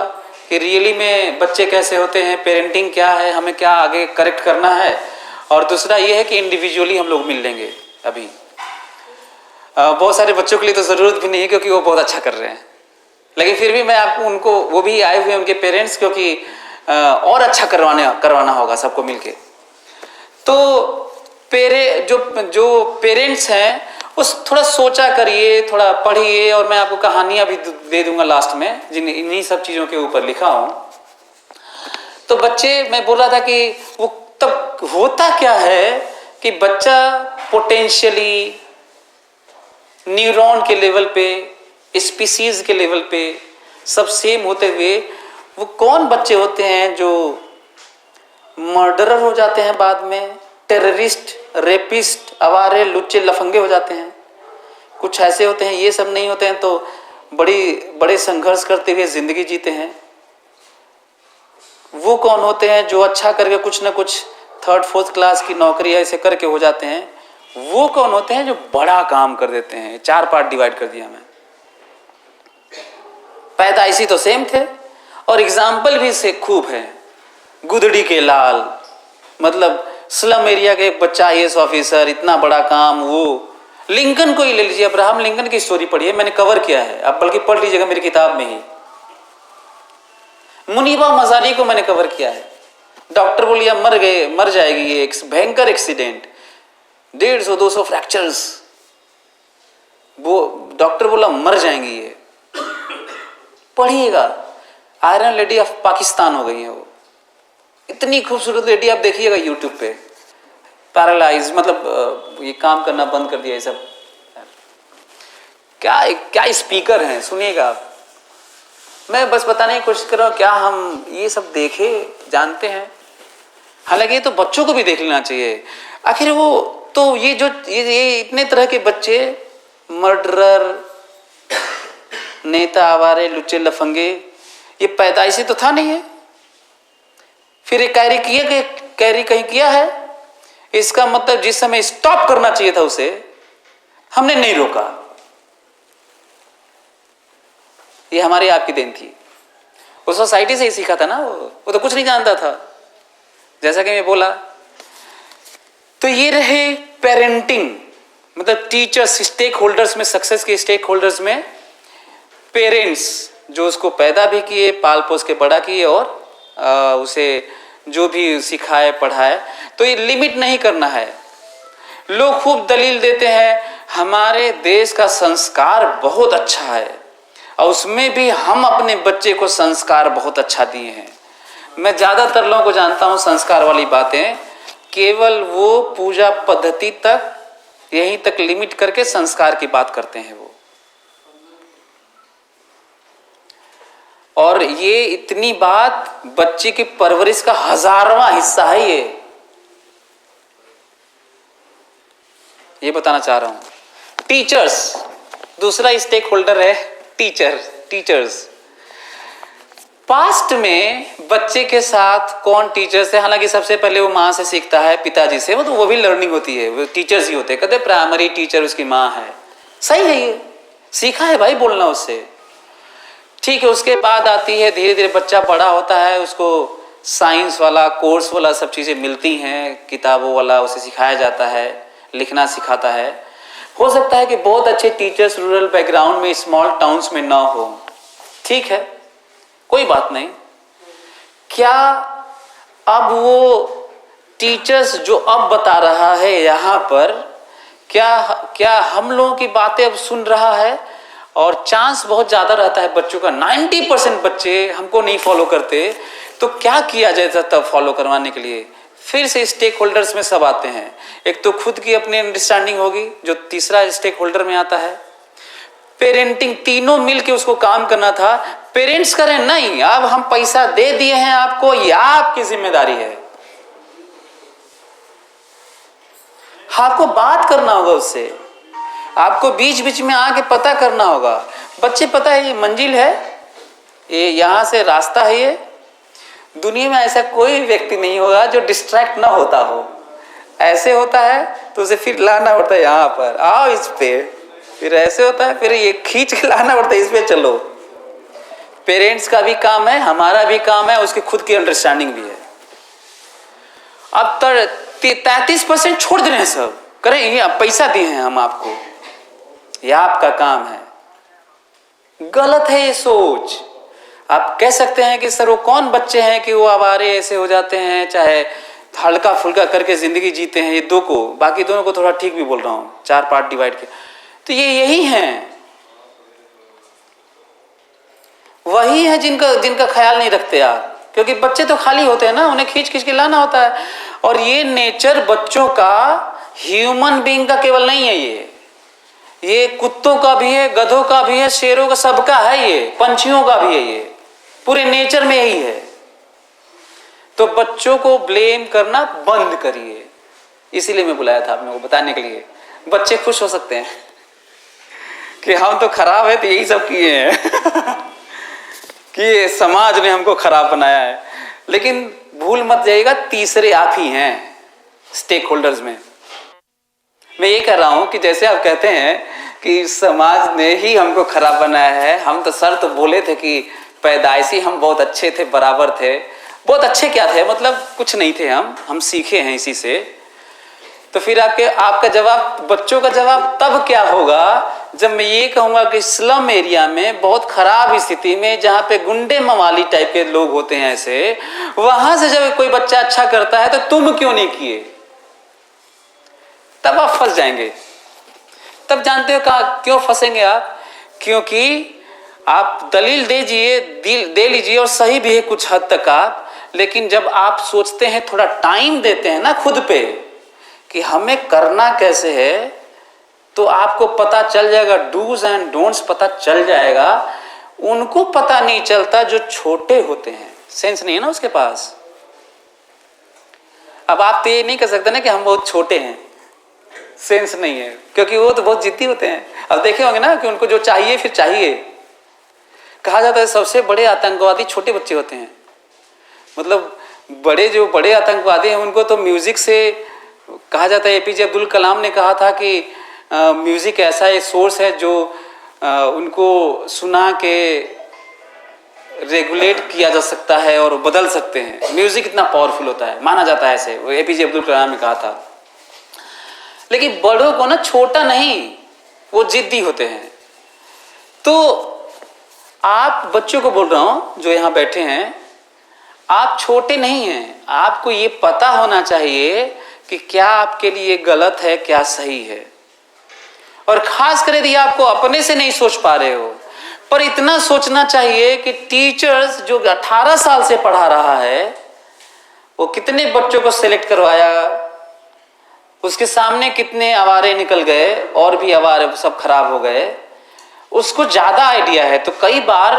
कि रियली में बच्चे कैसे होते हैं, पेरेंटिंग क्या है, हमें क्या आगे करेक्ट करना है। और दूसरा ये है कि इंडिविजुअली हम लोग मिल लेंगे। अभी बहुत सारे बच्चों के लिए तो ज़रूरत भी नहीं है क्योंकि वो बहुत अच्छा कर रहे हैं, लेकिन फिर भी मैं आपको उनको, वो भी आए हुए उनके पेरेंट्स, क्योंकि और अच्छा करवाना होगा सबको मिलके। तो जो पेरेंट्स हैं उस थोड़ा सोचा करिए, थोड़ा पढ़िए। और मैं आपको कहानियाँ भी दे दूंगा लास्ट में जिन इन्हीं सब चीज़ों के ऊपर लिखा हूँ। तो बच्चे, मैं बोल रहा था कि वो तब होता क्या है कि बच्चा पोटेंशियली न्यूरॉन के लेवल पे, स्पीसीज के लेवल पे सब सेम होते हुए, वो कौन बच्चे होते हैं जो मर्डरर हो जाते हैं बाद में, टेररिस्ट, रेपिस्ट, आवारे, लुच्चे, लफंगे हो जाते हैं। कुछ ऐसे होते हैं, ये सब नहीं होते हैं तो बड़े संघर्ष करते हुए जिंदगी जीते हैं। वो कौन होते हैं जो अच्छा करके कुछ ना कुछ 3rd 4th क्लास की नौकरी ऐसे करके हो जाते हैं। वो कौन होते हैं जो बड़ा काम कर देते हैं। 4 पार्ट डिवाइड कर दिया मैं। पैदाइशी तो सेम थे और एग्जाम्पल भी से खूब है। गुदड़ी के लाल, मतलब स्लम एरिया के एक बच्चा IAS ऑफिसर, इतना बड़ा काम। वो लिंकन को ही ले लीजिए, अब्राहम लिंकन की स्टोरी पढ़िए, मैंने कवर किया है, आप बल्कि पढ़ लीजिएगा मेरी किताब में ही। मुनीबा मजारी को मैंने कवर किया है। डॉक्टर बोलिया मर जाएगी, ये एक भयंकर एक्सीडेंट, 150-200 फ्रैक्चर्स, वो डॉक्टर बोला मर जाएंगी ये। पढ़िएगा, आयरन लेडी ऑफ पाकिस्तान हो गई है वो। इतनी खूबसूरत लेडी, आप देखिएगा यूट्यूब पे। पैरालाइज, मतलब ये काम करना बंद कर दिया ये सब। क्या स्पीकर हैं, सुनिएगा आप। मैं बस बताने की कोशिश कर रहा हूँ, क्या हम ये सब देखे जानते हैं? हालांकि ये तो बच्चों को भी देख लेना चाहिए। आखिर वो तो ये इतने तरह के बच्चे, मर्डरर, नेता, आवारे, लुच्चे, लफंगे, ये पैदाइशी तो था नहीं है। फिर ये कैरी कहीं किया है, इसका मतलब जिस समय स्टॉप करना चाहिए था उसे हमने नहीं रोका। ये हमारी आपकी देन थी। वो सोसाइटी से ही सीखा था ना, वो तो कुछ नहीं जानता था, जैसा कि मैं बोला। तो ये रहे पेरेंटिंग, मतलब टीचर्स, स्टेक होल्डर्स में, सक्सेस के स्टेक होल्डर्स में पेरेंट्स, जो उसको पैदा भी किए, पाल पोस के बड़ा किए और उसे जो भी सिखाए पढ़ाए। तो ये लिमिट नहीं करना है। लोग खूब दलील देते हैं हमारे देश का संस्कार बहुत अच्छा है और उसमें भी हम अपने बच्चे को संस्कार बहुत अच्छा दिए हैं। मैं ज़्यादातर लोगों को जानता हूँ संस्कार वाली बातें केवल वो पूजा पद्धति तक, यहीं तक लिमिट करके संस्कार की बात करते हैं वो। और ये इतनी बात बच्चे की परवरिश का 1000वां हिस्सा है ये बताना चाह रहा हूं। टीचर्स, दूसरा स्टेक होल्डर है टीचर्स। पास्ट में बच्चे के साथ कौन टीचर्स है? हालांकि सबसे पहले वो माँ से सीखता है, पिताजी से, वो भी लर्निंग होती है, वो टीचर्स ही होते हैं। कहते प्राइमरी टीचर उसकी माँ है। सही है, ये सीखा है भाई बोलना उससे, ठीक है। उसके बाद आती है, धीरे धीरे बच्चा बड़ा होता है, उसको साइंस वाला, कोर्स वाला सब चीज़ें मिलती हैं, किताबों वाला उसे सिखाया जाता है, लिखना सिखाता है। हो सकता है कि बहुत अच्छे टीचर्स रूरल बैकग्राउंड में, स्मॉल टाउन्स में ना हो, ठीक है, कोई बात नहीं। क्या अब वो टीचर्स जो अब बता रहा है यहाँ पर, क्या हम लोगों की बातें अब सुन रहा है? और चांस बहुत ज़्यादा रहता है बच्चों का, 90% बच्चे हमको नहीं फॉलो करते। तो क्या किया जाए तब फॉलो करवाने के लिए? फिर से स्टेक होल्डर्स में सब आते हैं। एक तो खुद की अपनी अंडरस्टैंडिंग होगी, जो तीसरा स्टेक होल्डर में आता है पेरेंटिंग। तीनों मिलके उसको काम करना था। पेरेंट्स करें नहीं, अब हम पैसा दे दिए हैं आपको, यह आपकी जिम्मेदारी है। आपको बात करना होगा उससे, आपको बीच बीच में आके पता करना होगा। बच्चे पता है ये मंजिल है, ये यहाँ से रास्ता है, ये दुनिया में ऐसा कोई व्यक्ति नहीं होगा जो डिस्ट्रैक्ट ना होता हो। ऐसे होता है तो उसे फिर लाना पड़ता है यहाँ पर, आओ इस पे, फिर ऐसे होता है फिर ये खींच के लाना पड़ता है इस पे चलो। पेरेंट्स का भी काम है, हमारा भी काम है, उसकी खुद की अंडरस्टैंडिंग भी है। अब 33% छोड़ दे रहे हैं सब, करें ये पैसा दिए हैं हम आपको, ये आपका काम है। गलत है ये सोच। आप कह सकते हैं कि सर वो कौन बच्चे हैं कि वो आवारे ऐसे हो जाते हैं, चाहे हल्का फुल्का करके जिंदगी जीते हैं, ये दो को, बाकी दोनों को थोड़ा ठीक भी बोल रहा हूं, 4 पार्ट डिवाइड के, तो ये यही हैं, वही है जिनका ख्याल नहीं रखते आप। क्योंकि बच्चे तो खाली होते हैं ना, उन्हें खींच खींच के लाना होता है। और ये नेचर बच्चों का, ह्यूमन बीइंग का केवल नहीं है, ये कुत्तों का भी है, गधों का भी है, शेरों का, सबका है, ये पंछियों का भी है, ये पूरे नेचर में यही है। तो बच्चों को ब्लेम करना बंद करिए, इसीलिए मैं बुलाया था आप लोगों को बताने के लिए। बच्चे खुश हो सकते हैं कि हम तो खराब है तो यही सब किए हैं कि समाज ने हमको खराब बनाया है। लेकिन भूल मत जाइएगा, तीसरे आप ही हैं स्टेक होल्डर्स में। मैं ये कह रहा हूं कि जैसे आप कहते हैं कि समाज ने ही हमको खराब बनाया है, हम तो सर तो बोले थे कि पैदाइशी हम बहुत अच्छे थे, बराबर थे। बहुत अच्छे क्या थे, मतलब कुछ नहीं थे, हम सीखे हैं इसी से। तो फिर आपका जवाब, बच्चों का जवाब तब क्या होगा जब मैं ये कहूंगा कि स्लम एरिया में, बहुत खराब स्थिति में, जहां पे गुंडे मवाली टाइप के लोग होते हैं ऐसे, वहां से जब कोई बच्चा अच्छा करता है तो तुम क्यों नहीं किए, तब आप फंस जाएंगे। तब जानते हो क्यों फंसेंगे आप? क्योंकि आप दलील दे लीजिए और सही भी है कुछ हद तक आप, लेकिन जब आप सोचते हैं, थोड़ा टाइम देते हैं ना खुद पे कि हमें करना कैसे है, तो आपको पता चल जाएगा, डूज एंड डोंट्स पता चल जाएगा। उनको पता नहीं चलता जो छोटे होते हैं, सेंस नहीं है ना उसके पास। अब आप तो ये नहीं कर सकते ना कि हम बहुत छोटे हैं, सेंस नहीं है, क्योंकि वो तो बहुत जिद्दी होते हैं। अब देखे होंगे ना कि उनको जो चाहिए फिर चाहिए। कहा जाता है सबसे बड़े आतंकवादी छोटे बच्चे होते हैं। मतलब जो बड़े आतंकवादी हैं उनको तो म्यूजिक से, कहा जाता है एपीजे अब्दुल कलाम ने कहा था कि म्यूजिक ऐसा एक सोर्स है जो उनको सुना के रेगुलेट किया जा सकता है और बदल सकते हैं। म्यूजिक इतना पावरफुल होता है, माना जाता है ऐसे, वो एपीजे अब्दुल कलाम ने कहा था। लेकिन बड़ों को ना छोटा नहीं, वो जिद्दी होते हैं। तो आप बच्चों को बोल रहा हूं जो यहां बैठे हैं, आप छोटे नहीं हैं। आपको ये पता होना चाहिए कि क्या आपके लिए गलत है, क्या सही है। और खास कर यदि आपको अपने से नहीं सोच पा रहे हो, पर इतना सोचना चाहिए कि टीचर्स जो 18 साल से पढ़ा रहा है, वो कितने बच्चों को सिलेक्ट करवाया, उसके सामने कितने आवारे निकल गए और भी आवारे सब खराब हो गए, उसको ज्यादा आइडिया है। तो कई बार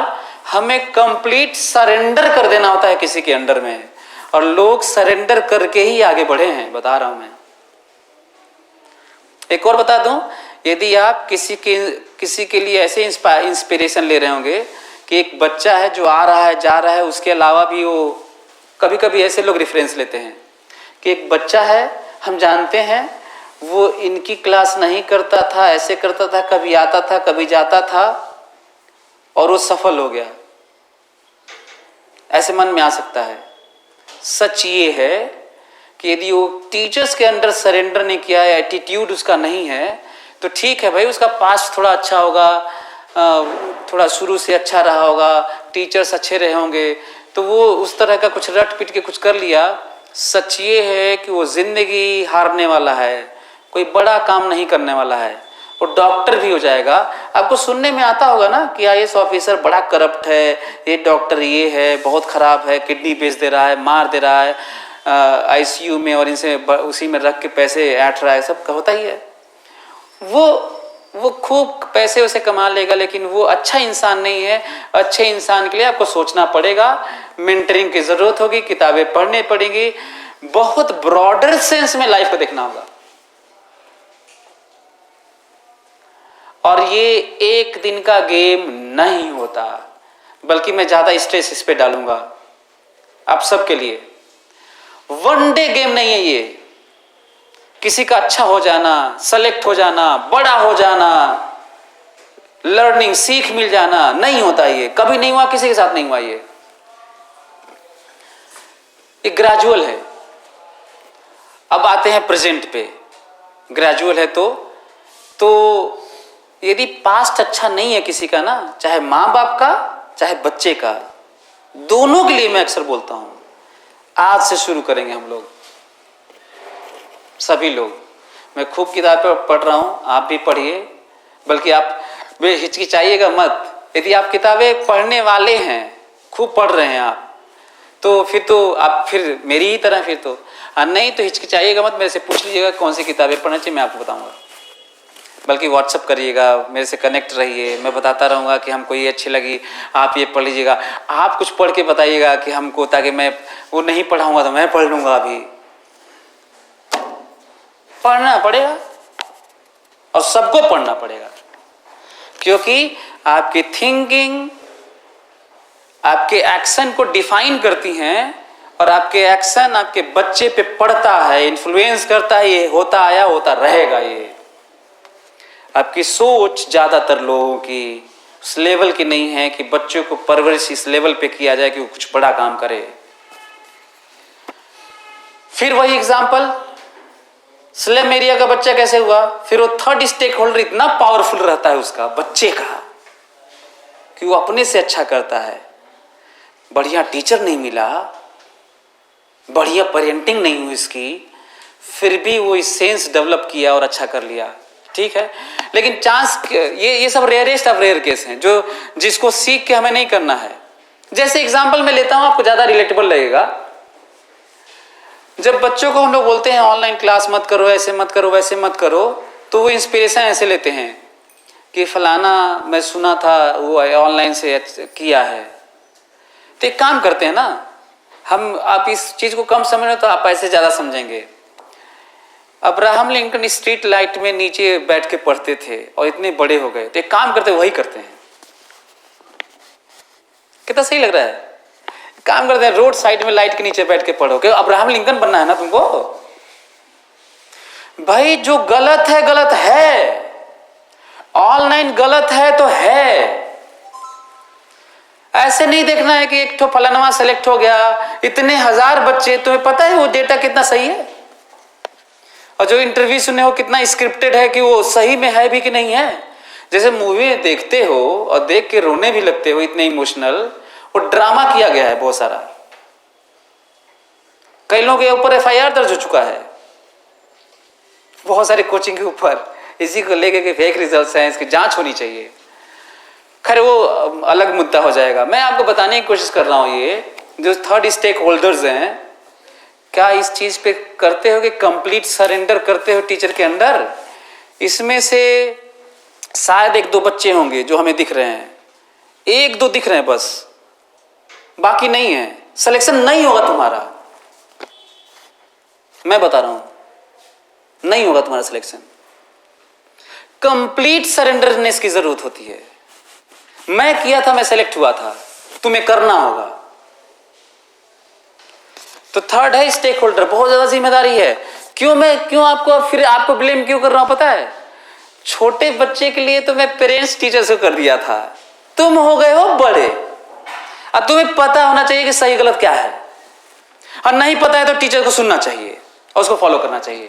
हमें कंप्लीट सरेंडर कर देना होता है किसी के अंडर में, और लोग सरेंडर करके ही आगे बढ़े हैं, बता रहा हूं मैं। एक और बता दूं, यदि आप किसी के लिए ऐसे इंस्पिरेशन ले रहे होंगे कि एक बच्चा है जो आ रहा है जा रहा है, उसके अलावा भी वो, कभी कभी ऐसे लोग रेफरेंस लेते हैं कि एक बच्चा है, हम जानते हैं वो इनकी क्लास नहीं करता था, ऐसे करता था, कभी आता था कभी जाता था और वो सफल हो गया, ऐसे मन में आ सकता है। सच ये है कि यदि वो टीचर्स के अंडर सरेंडर नहीं किया है, एटीट्यूड उसका नहीं है, तो ठीक है भाई, उसका पास्ट थोड़ा अच्छा होगा, थोड़ा शुरू से अच्छा रहा होगा, टीचर्स अच्छे रहे होंगे, तो वो उस तरह का कुछ रट पिट के कुछ कर लिया। सच ये है कि वो जिंदगी हारने वाला है, कोई बड़ा काम नहीं करने वाला है, वो डॉक्टर भी हो जाएगा। आपको सुनने में आता होगा ना कि आईएएस ऑफिसर बड़ा करप्ट है, ये डॉक्टर ये है, बहुत खराब है, किडनी बेच दे रहा है, मार दे रहा है आईसीयू में, और इनसे उसी में रख के पैसे ऐंठ रहा है, सब होता ही है। वो खूब पैसे उसे कमा लेगा, लेकिन वो अच्छा इंसान नहीं है। अच्छे इंसान के लिए आपको सोचना पड़ेगा, मेंटरिंग की जरूरत होगी, किताबें पढ़नी पड़ेंगी, बहुत ब्रॉडर सेंस में लाइफ को देखना होगा। और ये एक दिन का गेम नहीं होता, बल्कि मैं ज्यादा स्ट्रेस इस पे डालूंगा आप सबके लिए। वन डे गेम नहीं है ये। किसी का अच्छा हो जाना, सेलेक्ट हो जाना, बड़ा हो जाना, लर्निंग सीख मिल जाना नहीं होता। ये कभी नहीं हुआ, किसी के साथ नहीं हुआ। ये ग्रेजुअल है। अब आते हैं प्रेजेंट पे। ग्रेजुअल है तो यदि पास्ट अच्छा नहीं है किसी का ना, चाहे माँ बाप का चाहे बच्चे का, दोनों के लिए मैं अक्सर बोलता हूं, आज से शुरू करेंगे हम लोग, सभी लोग। मैं खूब किताबें पढ़ रहा हूं, आप भी पढ़िए, बल्कि आप हिचकिचाइएगा मत। यदि आप किताबें पढ़ने वाले हैं, खूब पढ़ रहे हैं आप, तो आप फिर मेरी ही तरह फिर तो, नहीं तो हिचकिचाइएगा मत, मेरे से पूछ लीजिएगा कौन सी किताबें पढ़ना चाहिए, मैं आपको बताऊंगा। बल्कि व्हाट्सअप करिएगा, मेरे से कनेक्ट रहिए, मैं बताता रहूँगा कि हमको ये अच्छी लगी, आप ये पढ़ लीजिएगा। आप कुछ पढ़ के बताइएगा कि हमको, ताकि मैं वो नहीं पढ़ाऊँगा तो मैं पढ़ लूँगा। अभी पढ़ना पड़ेगा और सबको पढ़ना पड़ेगा, क्योंकि आपकी थिंकिंग आपके एक्शन को डिफाइन करती हैं, और आपके एक्शन आपके बच्चे पे पड़ता है, इन्फ्लुएंस करता है। ये होता आया, होता रहेगा। ये आपकी सोच ज्यादातर लोगों की उस लेवल की नहीं है कि बच्चों को परवरिश इस लेवल पे किया जाए कि वो कुछ बड़ा काम करे। फिर वही एग्जाम्पल, स्लम एरिया का बच्चा कैसे हुआ? फिर वो थर्ड स्टेक होल्डर इतना पावरफुल रहता है उसका, बच्चे का, कि वो अपने से अच्छा करता है। बढ़िया टीचर नहीं मिला, बढ़िया पेरेंटिंग नहीं हुई इसकी, फिर भी वो इस सेंस डेवलप किया और अच्छा कर लिया। ठीक है, लेकिन चांस, ये सब रेयरेस्ट ऑफ रेयर केस हैं, जो जिसको सीख के हमें नहीं करना है। जैसे एग्जांपल मैं लेता हूं, आपको ज्यादा रिलेटेबल लगेगा। जब बच्चों को हम लोग बोलते हैं ऑनलाइन क्लास मत करो, ऐसे मत करो, वैसे मत करो, तो वो इंस्पिरेशन ऐसे लेते हैं कि फलाना मैं सुना था वो ऑनलाइन से किया है। तो एक काम करते हैं ना हम, आप इस चीज को कम समझ रहे तो आप ऐसे ज्यादा समझेंगे। अब्राहम लिंकन स्ट्रीट लाइट में नीचे बैठ के पढ़ते थे और इतने बड़े हो गए। तो एक काम करते, वही करते हैं। कितना सही लग रहा है? काम करते हैं, रोड साइड में लाइट के नीचे बैठ के पढ़ो। क्यों? अब्राहम लिंकन बनना है ना तुमको। भाई जो गलत है गलत है, ऑनलाइन गलत है तो है। ऐसे नहीं देखना है कि एक तो फलानवा सेलेक्ट हो गया, इतने हजार बच्चे, तुम्हें पता है वो डेटा कितना सही है? और जो इंटरव्यू सुने हो कितना स्क्रिप्टेड है, कि वो सही में है भी कि नहीं है। जैसे मूवी देखते हो और देख के रोने भी लगते हो, इतने इमोशनल, वो ड्रामा किया गया है बहुत सारा। कई लोगों के ऊपर FIR दर्ज हो चुका है, बहुत सारे कोचिंग के ऊपर, इसी को लेके कि फेक रिजल्ट्स हैं, इसकी जांच होनी चाहिए। खैर वो अलग मुद्दा हो जाएगा। मैं आपको बताने की कोशिश कर रहा हूं, ये जो थर्ड स्टेक होल्डर्स हैं, क्या इस चीज पे करते हो कि कंप्लीट सरेंडर करते हो टीचर के अंदर? इसमें से शायद 1-2 बच्चे होंगे जो हमें दिख रहे हैं, 1-2 दिख रहे हैं बस, बाकी नहीं है। सिलेक्शन नहीं होगा तुम्हारा, मैं बता रहा हूं, नहीं होगा तुम्हारा सिलेक्शन। कंप्लीट सरेंडरनेस की जरूरत होती है। मैं किया था, मैं सेलेक्ट हुआ था, तुम्हें करना होगा। तो थर्ड है स्टेक होल्डर, बहुत ज्यादा जिम्मेदारी है। क्यों आपको ब्लेम क्यों कर रहा हूं पता है? छोटे बच्चे के लिए तो मैं पेरेंट्स टीचर्स को कर दिया था, तुम हो गए हो बड़े। अब तुम्हें पता होना चाहिए कि सही गलत क्या है, और नहीं पता है तो टीचर को सुनना चाहिए और उसको फॉलो करना चाहिए।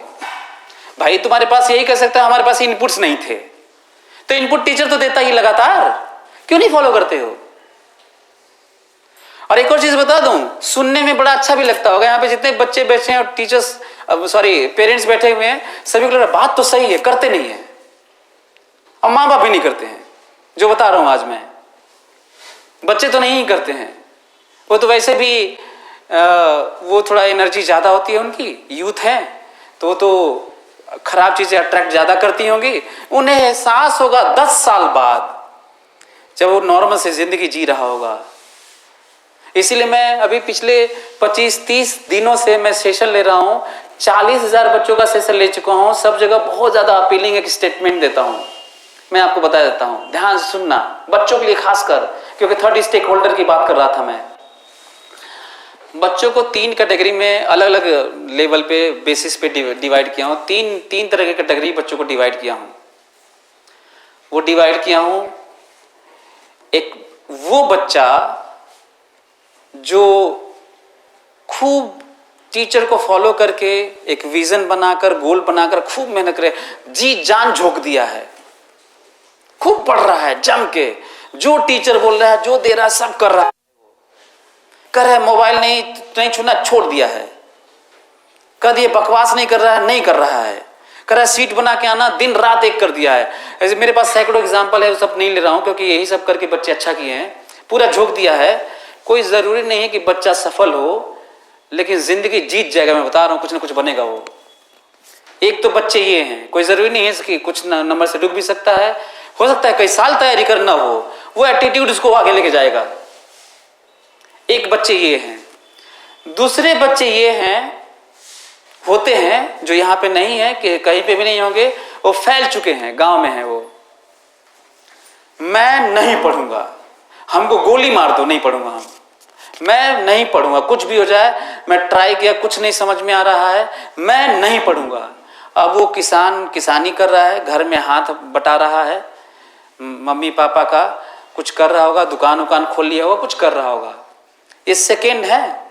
भाई तुम्हारे पास यही कर सकता है, हमारे पास इनपुट्स नहीं थे, तो इनपुट टीचर तो देता ही लगातार, क्यों नहीं फॉलो करते हो? और एक और चीज बता दूं, सुनने में बड़ा अच्छा भी लगता होगा, यहाँ पे जितने बच्चे बैठे हैं और टीचर्स, पेरेंट्स बैठे हुए हैं, सभी को लग रहा बात तो सही है, करते नहीं है, और माँ बाप भी नहीं करते हैं। जो बता रहा हूं आज मैं, बच्चे तो नहीं करते हैं, वो तो वैसे भी वो थोड़ा एनर्जी ज्यादा होती है उनकी, यूथ है तो खराब चीजें अट्रैक्ट ज्यादा करती होंगी। उन्हें एहसास होगा 10 साल बाद, जब वो नॉर्मल से जिंदगी जी रहा होगा। इसीलिए मैं अभी पिछले 25-30 दिनों से मैं सेशन ले रहा हूं, 40,000 बच्चों का सेशन ले चुका हूं। सब जगह बहुत ज्यादा अपीलिंग एक स्टेटमेंट देता हूं मैं आपको बता देता हूं, ध्यान से सुनना, बच्चों के लिए खासकर, क्योंकि थर्ड स्टेक होल्डर की बात कर रहा था मैं। बच्चों को 3 कैटेगरी में अलग अलग लेवल पे बेसिस पे डिवाइड किया हूं। तीन तरह की कैटेगरी बच्चों को डिवाइड किया हूं। वो डिवाइड किया हूं, एक वो बच्चा जो खूब टीचर को फॉलो करके एक विजन बनाकर, गोल बनाकर खूब मेहनत करे, जी जान झोंक दिया है, खूब पढ़ रहा है जम के, जो टीचर बोल रहा है, जो दे रहा है सब कर रहा है, कर रहा है, मोबाइल नहीं छूना छोड़ दिया है, कभी ये बकवास नहीं कर रहा है, नहीं कर रहा है, कर रहा है सीट बना के आना, दिन रात एक कर दिया है। ऐसे मेरे पास सैकड़ों एग्जाम्पल है, वो सब नहीं ले रहा हूं क्योंकि यही सब करके बच्चे अच्छा किए हैं, पूरा झोंक दिया है। कोई जरूरी नहीं है कि बच्चा सफल हो, लेकिन जिंदगी जीत जाएगा, मैं बता रहा हूं, कुछ ना कुछ बनेगा वो। एक तो बच्चे ये हैं, कोई जरूरी नहीं है कि कुछ नंबर से डूब भी सकता है, हो सकता है कई साल तैयारी करना हो, वो एटीट्यूड उसको आगे लेके जाएगा। एक बच्चे ये हैं। दूसरे बच्चे ये हैं, होते हैं जो यहां पे नहीं है, कि कहीं पे भी नहीं होंगे, वो फैल चुके हैं, गांव में है वो, मैं नहीं पढ़ूंगा, हमको गोली मार दो नहीं पढ़ूंगा, मैं नहीं पढ़ूंगा, कुछ भी हो जाए, मैं ट्राई किया कुछ नहीं समझ में आ रहा है, मैं नहीं पढ़ूंगा। अब वो किसानी कर रहा है, घर में हाथ बटा रहा है, मम्मी पापा का कुछ कर रहा होगा, दुकान खोल लिया होगा, कुछ कर रहा होगा। ये सेकेंड है,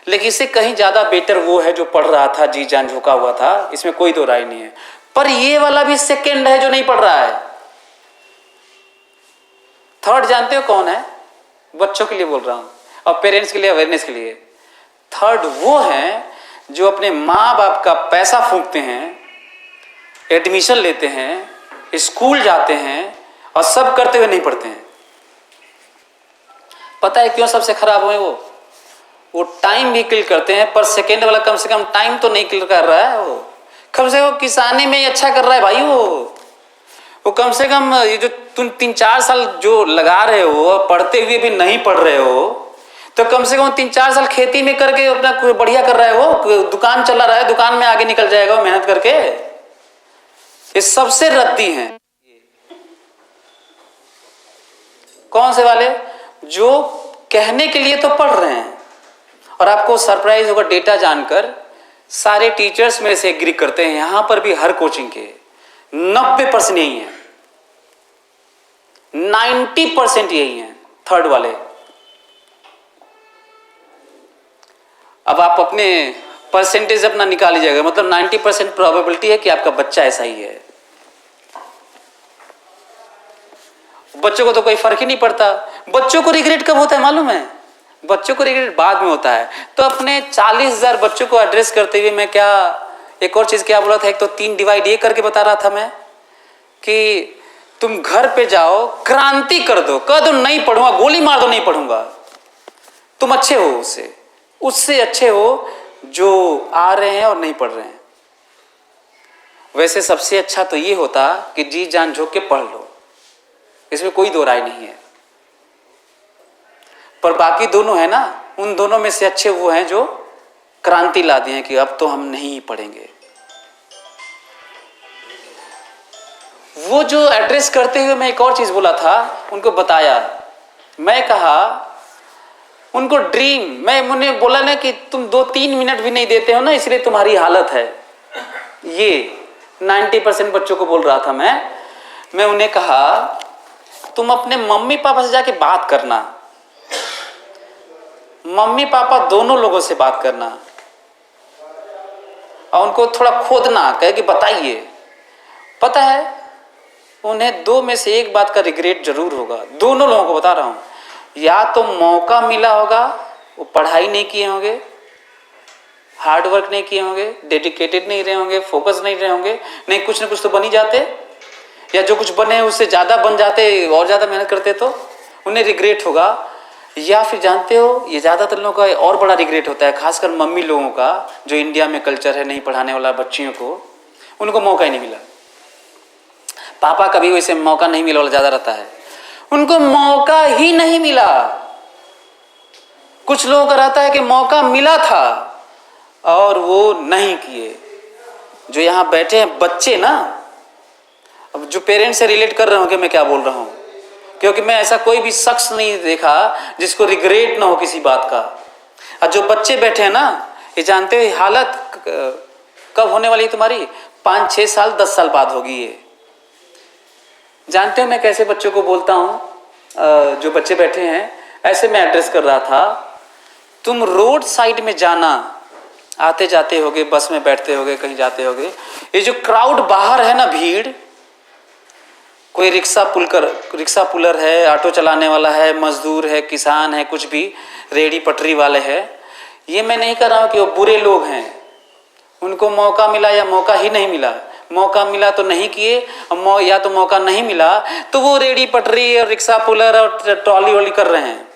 लेकिन इससे कहीं ज्यादा बेटर वो है जो पढ़ रहा था, जी जान झोंका हुआ था, इसमें कोई दो राय नहीं है। पर ये वाला भी सेकेंड है जो नहीं पढ़ रहा है। थर्ड जानते हो कौन है? बच्चों के लिए बोल रहा हूं और पेरेंट्स के लिए, अवेयरनेस के लिए। थर्ड वो है जो अपने माँ बाप का पैसा फूंकते हैं, एडमिशन लेते हैं, स्कूल जाते हैं और सब करते हुए नहीं पढ़ते हैं। पता है क्यों सबसे खराब हुए? वो टाइम भी किल करते हैं, पर सेकेंड वाला कम से कम टाइम तो नहीं किल कर रहा है, वो कम से कम किसानी में ही अच्छा कर रहा है भाई। वो कम से कम ये जो तुम 3-4 साल जो लगा रहे हो, पढ़ते हुए भी नहीं पढ़ रहे हो, तो कम से कम 3-4 साल खेती में करके अपना बढ़िया कर रहा है, वो दुकान चला रहा है, दुकान में आगे निकल जाएगा वो मेहनत करके। ये सबसे रद्दी हैं। कौन से वाले? जो कहने के लिए तो पढ़ रहे हैं, और आपको सरप्राइज होगा डेटा जानकर, सारे टीचर्स मेरे से एग्री करते हैं, यहां पर भी हर कोचिंग के 90% यही है, 90% यही है थर्ड वाले। अब आप अपने परसेंटेज अपना निकाल लीजिएगा, मतलब 90% प्रोबेबिलिटी है कि आपका बच्चा ऐसा ही है। बच्चों को तो कोई फर्क ही नहीं पड़ता। बच्चों को रिग्रेट कब होता है मालूम है? बच्चों को रिग्रेट बाद में होता है। तो अपने 40,000 बच्चों को एड्रेस करते हुए मैं क्या एक और चीज क्या बोला था, एक तो 3 डिवाइड ये करके बता रहा था मैं कि तुम घर पे जाओ, क्रांति कर दो, कह दो नहीं पढ़ूंगा, गोली मार दो नहीं पढ़ूंगा, तुम अच्छे हो उससे अच्छे हो जो आ रहे हैं और नहीं पढ़ रहे हैं। वैसे सबसे अच्छा तो ये होता कि जी जान झोंक के पढ़ लो, इसमें कोई दो राय नहीं है। पर बाकी दोनों है ना, उन दोनों में से अच्छे वो हैं जो क्रांति ला दिए हैं कि अब तो हम नहीं पढ़ेंगे। वो जो एड्रेस करते हुए मैं एक और चीज बोला था, उनको बताया, मैं कहा उनको ड्रीम, मैंने बोला ना कि तुम 2-3 मिनट भी नहीं देते हो ना, इसलिए तुम्हारी हालत है ये। 90% बच्चों को बोल रहा था मैं उन्हें कहा तुम अपने मम्मी पापा से जाके बात करना, मम्मी पापा दोनों लोगों से बात करना और उनको थोड़ा खोदना, कहे कि बताइए। पता है उन्हें 2 में से एक बात का रिग्रेट जरूर होगा, दोनों लोगों को बता रहा हूं। या तो मौका मिला होगा, वो पढ़ाई नहीं किए होंगे, हार्ड वर्क नहीं किए होंगे, डेडिकेटेड नहीं रहे होंगे, फोकस नहीं रहे होंगे, नहीं कुछ ना कुछ तो बन ही जाते, या जो कुछ बने उससे ज़्यादा बन जाते और ज़्यादा मेहनत करते तो उन्हें रिग्रेट होगा। या फिर जानते हो ये ज़्यादातर लोगों का और बड़ा रिग्रेट होता है, खासकर मम्मी लोगों का, जो इंडिया में कल्चर है नहीं पढ़ाने वाला बच्चियों को, उनको मौका ही नहीं मिला। पापा का भी वैसे मौका नहीं मिला वाला ज़्यादा रहता है, उनको मौका ही नहीं मिला। कुछ लोगों का रहता है कि मौका मिला था और वो नहीं किए। जो यहाँ बैठे हैं बच्चे ना, अब जो पेरेंट्स से रिलेट कर रहे होंगे मैं क्या बोल रहा हूँ, क्योंकि मैं ऐसा कोई भी शख्स नहीं देखा जिसको रिग्रेट ना हो किसी बात का। और जो बच्चे बैठे हैं ना, ये जानते हो हालत कब होने वाली है तुम्हारी, 5-6 साल 10 साल बाद होगी ये। जानते हो मैं कैसे बच्चों को बोलता हूँ, जो बच्चे बैठे हैं ऐसे मैं एड्रेस कर रहा था, तुम रोड साइड में जाना, आते जाते होगे, बस में बैठते होगे, कहीं जाते होगे, ये जो क्राउड बाहर है ना, भीड़, कोई रिक्शा पुलर है, ऑटो चलाने वाला है, मजदूर है, किसान है, कुछ भी रेडी पटरी वाले हैं, ये मैं नहीं कर रहा हूँ कि वो बुरे लोग हैं, उनको मौका मिला या मौका ही नहीं मिला, मौका मिला तो नहीं किए, या तो मौका नहीं मिला तो वो रेडी पटरी और रिक्शा पुलर और ट्रॉली वॉली कर रहे हैं।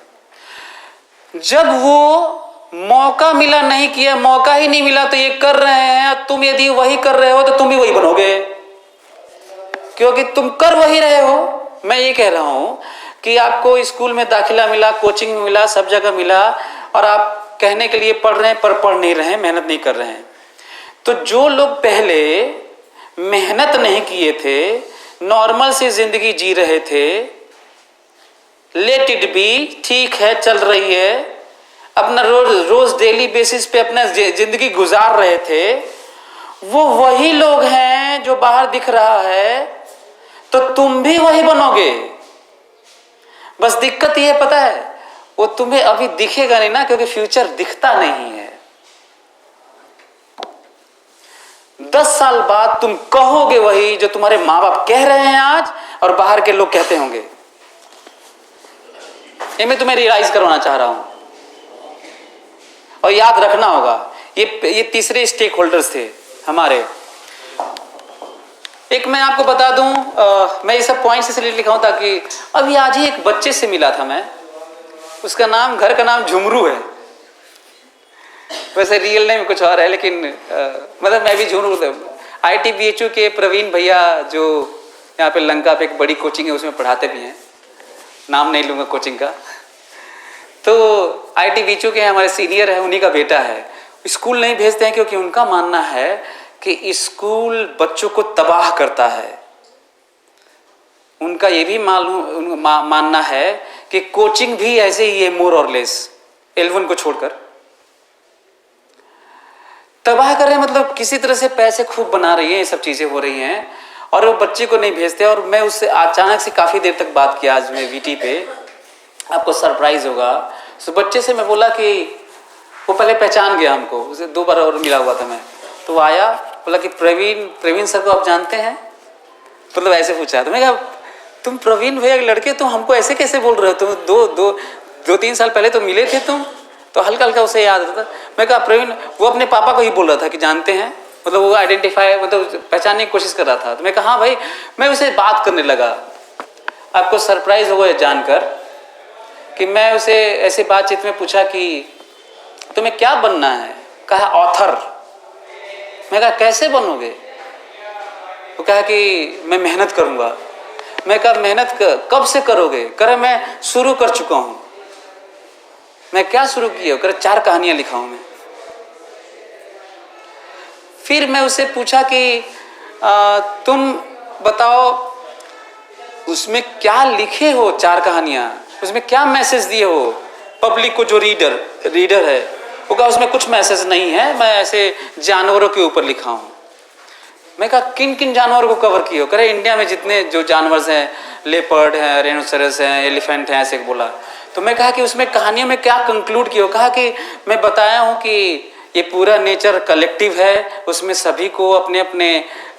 जब वो मौका मिला नहीं किया, मौका ही नहीं मिला तो ये कर रहे हैं, तुम यदि वही कर रहे हो तो तुम भी वही बनोगे, क्योंकि तुम कर वही रहे हो। मैं ये कह रहा हूं कि आपको स्कूल में दाखिला मिला, कोचिंग मिला, सब जगह मिला, और आप कहने के लिए पढ़ रहे हैं पर पढ़ नहीं रहे हैं, मेहनत नहीं कर रहे हैं। तो जो लोग पहले मेहनत नहीं किए थे, नॉर्मल सी जिंदगी जी रहे थे, लेट इट बी, ठीक है, चल रही है, अपना रोज डेली बेसिस पे अपना जिंदगी गुजार रहे थे, वो वही लोग हैं जो बाहर दिख रहा है, तो तुम भी वही बनोगे। बस दिक्कत ये पता है, वो तुम्हें अभी दिखेगा नहीं ना, क्योंकि फ्यूचर दिखता नहीं है। 10 साल बाद तुम कहोगे वही जो तुम्हारे माँ बाप कह रहे हैं आज, और बाहर के लोग कहते होंगे। ये मैं तुम्हें रियलाइज करवाना चाह रहा हूं, और याद रखना होगा, ये तीसरे स्टेक होल्डर्स थे हमारे। एक मैं आपको बता दूं, मैं ये सब पॉइंट्स इसलिए लिखा हूं ताकि अभी आज ही एक बच्चे से मिला था मैं, उसका नाम, घर का नाम झुमरू है, वैसे रियल नेम कुछ और है, लेकिन मतलब मैं भी झुमरू। ITBHU के प्रवीण भैया जो यहाँ पे लंका पे एक बड़ी कोचिंग है उसमें पढ़ाते भी हैं, नाम नहीं लूंगा कोचिंग का। तो ITBHU के हमारे सीनियर है, उन्हीं का बेटा है। स्कूल नहीं भेजते हैं क्योंकि उनका मानना है कि स्कूल बच्चों को तबाह करता है। उनका ये भी मानना है कि कोचिंग भी ऐसे ही है, मोर और लेस, L1 को छोड़कर तबाह कर रहे हैं, मतलब किसी तरह से पैसे खूब बना रही है, ये सब चीजें हो रही हैं, और वो बच्चे को नहीं भेजते। और मैं उससे अचानक से काफी देर तक बात किया आज मैं VT पे, आपको सरप्राइज होगा। तो बच्चे से मैं बोला कि वो पहले पहचान गया हमको, उसे 2 बार और मिला हुआ था मैं, तो वो आया, बोला कि प्रवीण सर को आप जानते हैं, मतलब ऐसे पूछा। तो मैं कहा तुम प्रवीण भैया के लड़के, तुम हमको ऐसे कैसे बोल रहे हो, तुम 2-3 साल पहले तो मिले थे तुम, तो हल्का हल्का उसे याद आता था। मैं कहा प्रवीण, वो अपने पापा को ही बोल रहा था कि जानते हैं, मतलब वो आइडेंटिफाई, मतलब पहचानने की कोशिश कर रहा था। तो मैं कहा हाँ भाई, मैं उसे बात करने लगा। आपको सरप्राइज होगा जानकर कि मैं उसे ऐसे बातचीत में पूछा कि तुम्हें क्या बनना है, कहा ऑथर। मैं कहा कैसे बनोगे, वो कहा कि मैं मेहनत करूंगा। मैं कहा मेहनत कब से करोगे, करे मैं शुरू कर चुका हूं। मैं क्या शुरू किया, करे 4 कहानियां लिखा हूं मैं। फिर मैं उससे पूछा कि तुम बताओ उसमें क्या लिखे हो, 4 कहानियां, उसमें क्या मैसेज दिए हो पब्लिक को, जो रीडर है। वो कहा उसमें कुछ मैसेज नहीं है, मैं ऐसे जानवरों के ऊपर लिखा हूं। मैं कहा किन किन जानवरों को कवर किए हो, करे इंडिया में जितने जो जानवर हैं, लेपर्ड हैं, रेनोसरस हैं, एलिफेंट हैं, ऐसे बोला। तो मैं कहा कि उसमें कहानियों में क्या कंक्लूड किया हो, कहा कि मैं बताया हूं कि ये पूरा नेचर कलेक्टिव है, उसमें सभी को अपने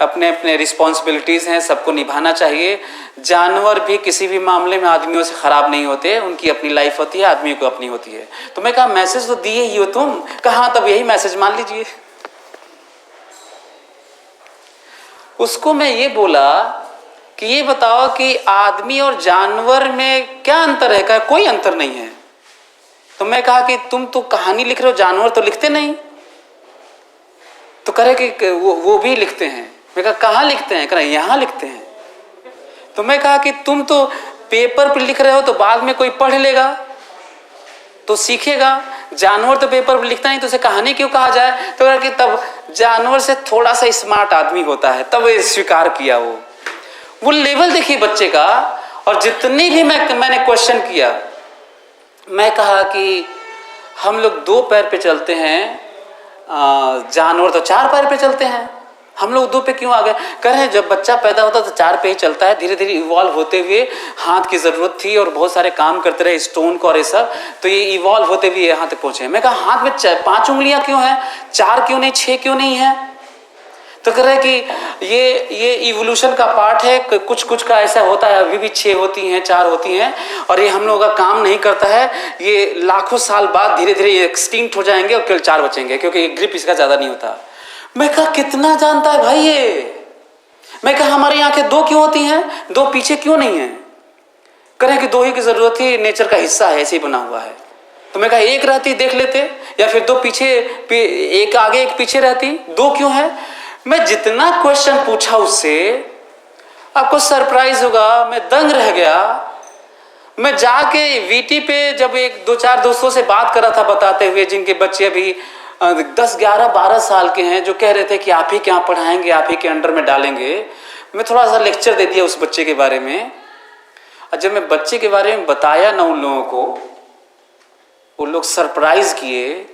अपने रिस्पॉन्सिबिलिटीज़ हैं, सबको निभाना चाहिए। जानवर भी किसी भी मामले में आदमियों से ख़राब नहीं होते, उनकी अपनी लाइफ होती है, आदमियों को अपनी होती है। तो मैं कहा मैसेज तो दिए ही हो तुम, कहा तब यही मैसेज मान लीजिए। उसको मैं ये बोला कि ये बताओ कि आदमी और जानवर में क्या अंतर है, कहा कोई अंतर नहीं है। तो मैं कहा कि तुम तो कहानी लिख रहे हो, जानवर तो लिखते नहीं। तो कह रहे कि वो भी लिखते हैं। मैं कहा कहाँ लिखते हैं, कह रहे यहाँ लिखते हैं। तो मैं कहा कि तुम तो पेपर पर लिख रहे हो, तो बाद में कोई पढ़ लेगा तो सीखेगा, जानवर तो पेपर पर लिखता नहीं, तो उसे कहानी क्यों कहा जाए। तो कहा कि तब जानवर से थोड़ा सा स्मार्ट आदमी होता है, तब स्वीकार किया वो। वो लेवल देखिए बच्चे का। और जितनी भी मैंने क्वेश्चन किया, मैं कहा कि हम लोग 2 पैर पे चलते हैं, जानवर तो 4 पैर पे चलते हैं, हम लोग 2 पे क्यों आ गए? कह रहे हैं जब बच्चा पैदा होता तो 4 पे ही चलता है, धीरे धीरे इवॉल्व होते हुए हाथ की जरूरत थी और बहुत सारे काम करते रहे, स्टोन को और ये सब, तो ये इवॉल्व होते हुए यहाँ तक पहुंचे। मैं कहा हाथ में 5 उंगलियां क्यों हैं, 4 क्यों नहीं, 6 क्यों नहीं है? तो कह रहे कि ये इवोल्यूशन का पार्ट है, कुछ कुछ का ऐसा होता है, अभी भी 6 होती हैं, 4 होती हैं, और ये हम लोगों का काम नहीं करता है, ये लाखों साल बाद धीरे धीरे एक्सटिंक्ट हो जाएंगे और केवल 4 बचेंगे, क्योंकि ग्रिप इसका ज्यादा नहीं होता। मैं कहा कितना जानता है भाई ये। मैं कहा हमारी आंखें 2 क्यों होती हैं, 2 पीछे क्यों नहीं है? कह रहे कि 2 ही की जरूरत थी, नेचर का हिस्सा है, ऐसे ही बना हुआ है। तो मैं कहा 1 रहती देख लेते, या फिर 2 पीछे, 1 आगे 1 पीछे रहती, 2 क्यों है? मैं जितना क्वेश्चन पूछा उससे, आपको सरप्राइज होगा, मैं दंग रह गया। मैं जाके वीटी पे जब 1-2-4 दोस्तों से बात कर रहा था बताते हुए, जिनके बच्चे अभी 10, 11, 12 साल के हैं, जो कह रहे थे कि आप ही क्या पढ़ाएंगे, आप ही के अंडर में डालेंगे। मैं थोड़ा सा लेक्चर दे दिया उस बच्चे के बारे में, और जब मैं बच्चे के बारे में बताया ना उन लोगों को, वो लोग सरप्राइज किए,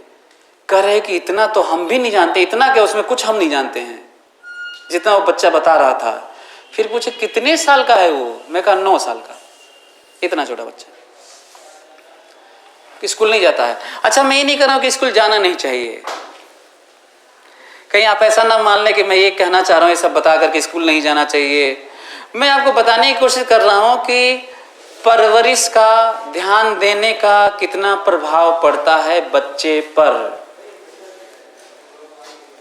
कह रहे कि इतना तो हम भी नहीं जानते, इतना क्या उसमें कुछ हम नहीं जानते हैं जितना वो बच्चा बता रहा था। फिर पूछे कितने साल का है वो? मैं कहा 9 साल का, इतना छोटा बच्चा कि स्कूल नहीं जाता है। अच्छा, मैं ये नहीं कर रहा हूं कि स्कूल जाना नहीं चाहिए, कहीं आप ऐसा ना मान लें कि मैं ये कहना चाह रहा हूं ये सब बता करके स्कूल नहीं जाना चाहिए। मैं आपको बताने की कोशिश कर रहा हूं कि परवरिश का, ध्यान देने का कितना प्रभाव पड़ता है बच्चे पर।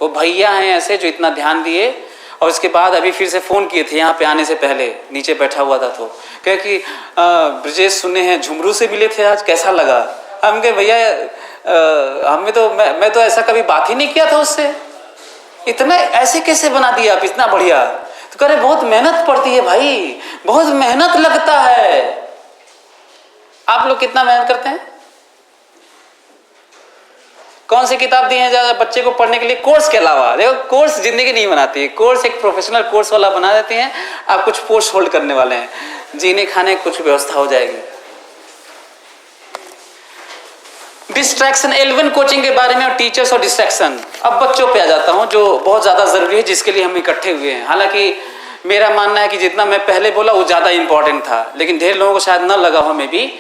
वो भैया हैं ऐसे जो इतना ध्यान दिए, और उसके बाद अभी फिर से फोन किए थे यहाँ पे आने से पहले, नीचे बैठा हुआ था तो कहे कि ब्रजेश सुने हैं झुमरू से मिले थे आज, कैसा लगा? हम कहे भैया हमें तो मैं तो ऐसा कभी बात ही नहीं किया था उससे, इतना ऐसे कैसे बना दिया आप, इतना बढ़िया। तो कह रहे बहुत मेहनत पड़ती है भाई, बहुत मेहनत लगता है। आप लोग कितना मेहनत करते हैं? कौन सी किताब दी है ज्यादा बच्चे को पढ़ने के लिए कोर्स के अलावा? देखो कोर्स जिंदगी नहीं बनाती है, कोर्स एक प्रोफेशनल कोर्स वाला बना देते हैं। आप कुछ पोस्ट होल्ड करने वाले हैं, जीने खाने कुछ व्यवस्था हो जाएगी। डिस्ट्रैक्शन, L1 कोचिंग के बारे में और टीचर्स और डिस्ट्रैक्शन। अब बच्चों पे आ जाता हूं जो बहुत ज्यादा जरूरी है, जिसके लिए हम इकट्ठे हुए हैं। हालांकि मेरा मानना है कि जितना मैं पहले बोला वो ज्यादा इंपॉर्टेंट था, लेकिन ढेर लोगों को शायद न लगा हो, में भी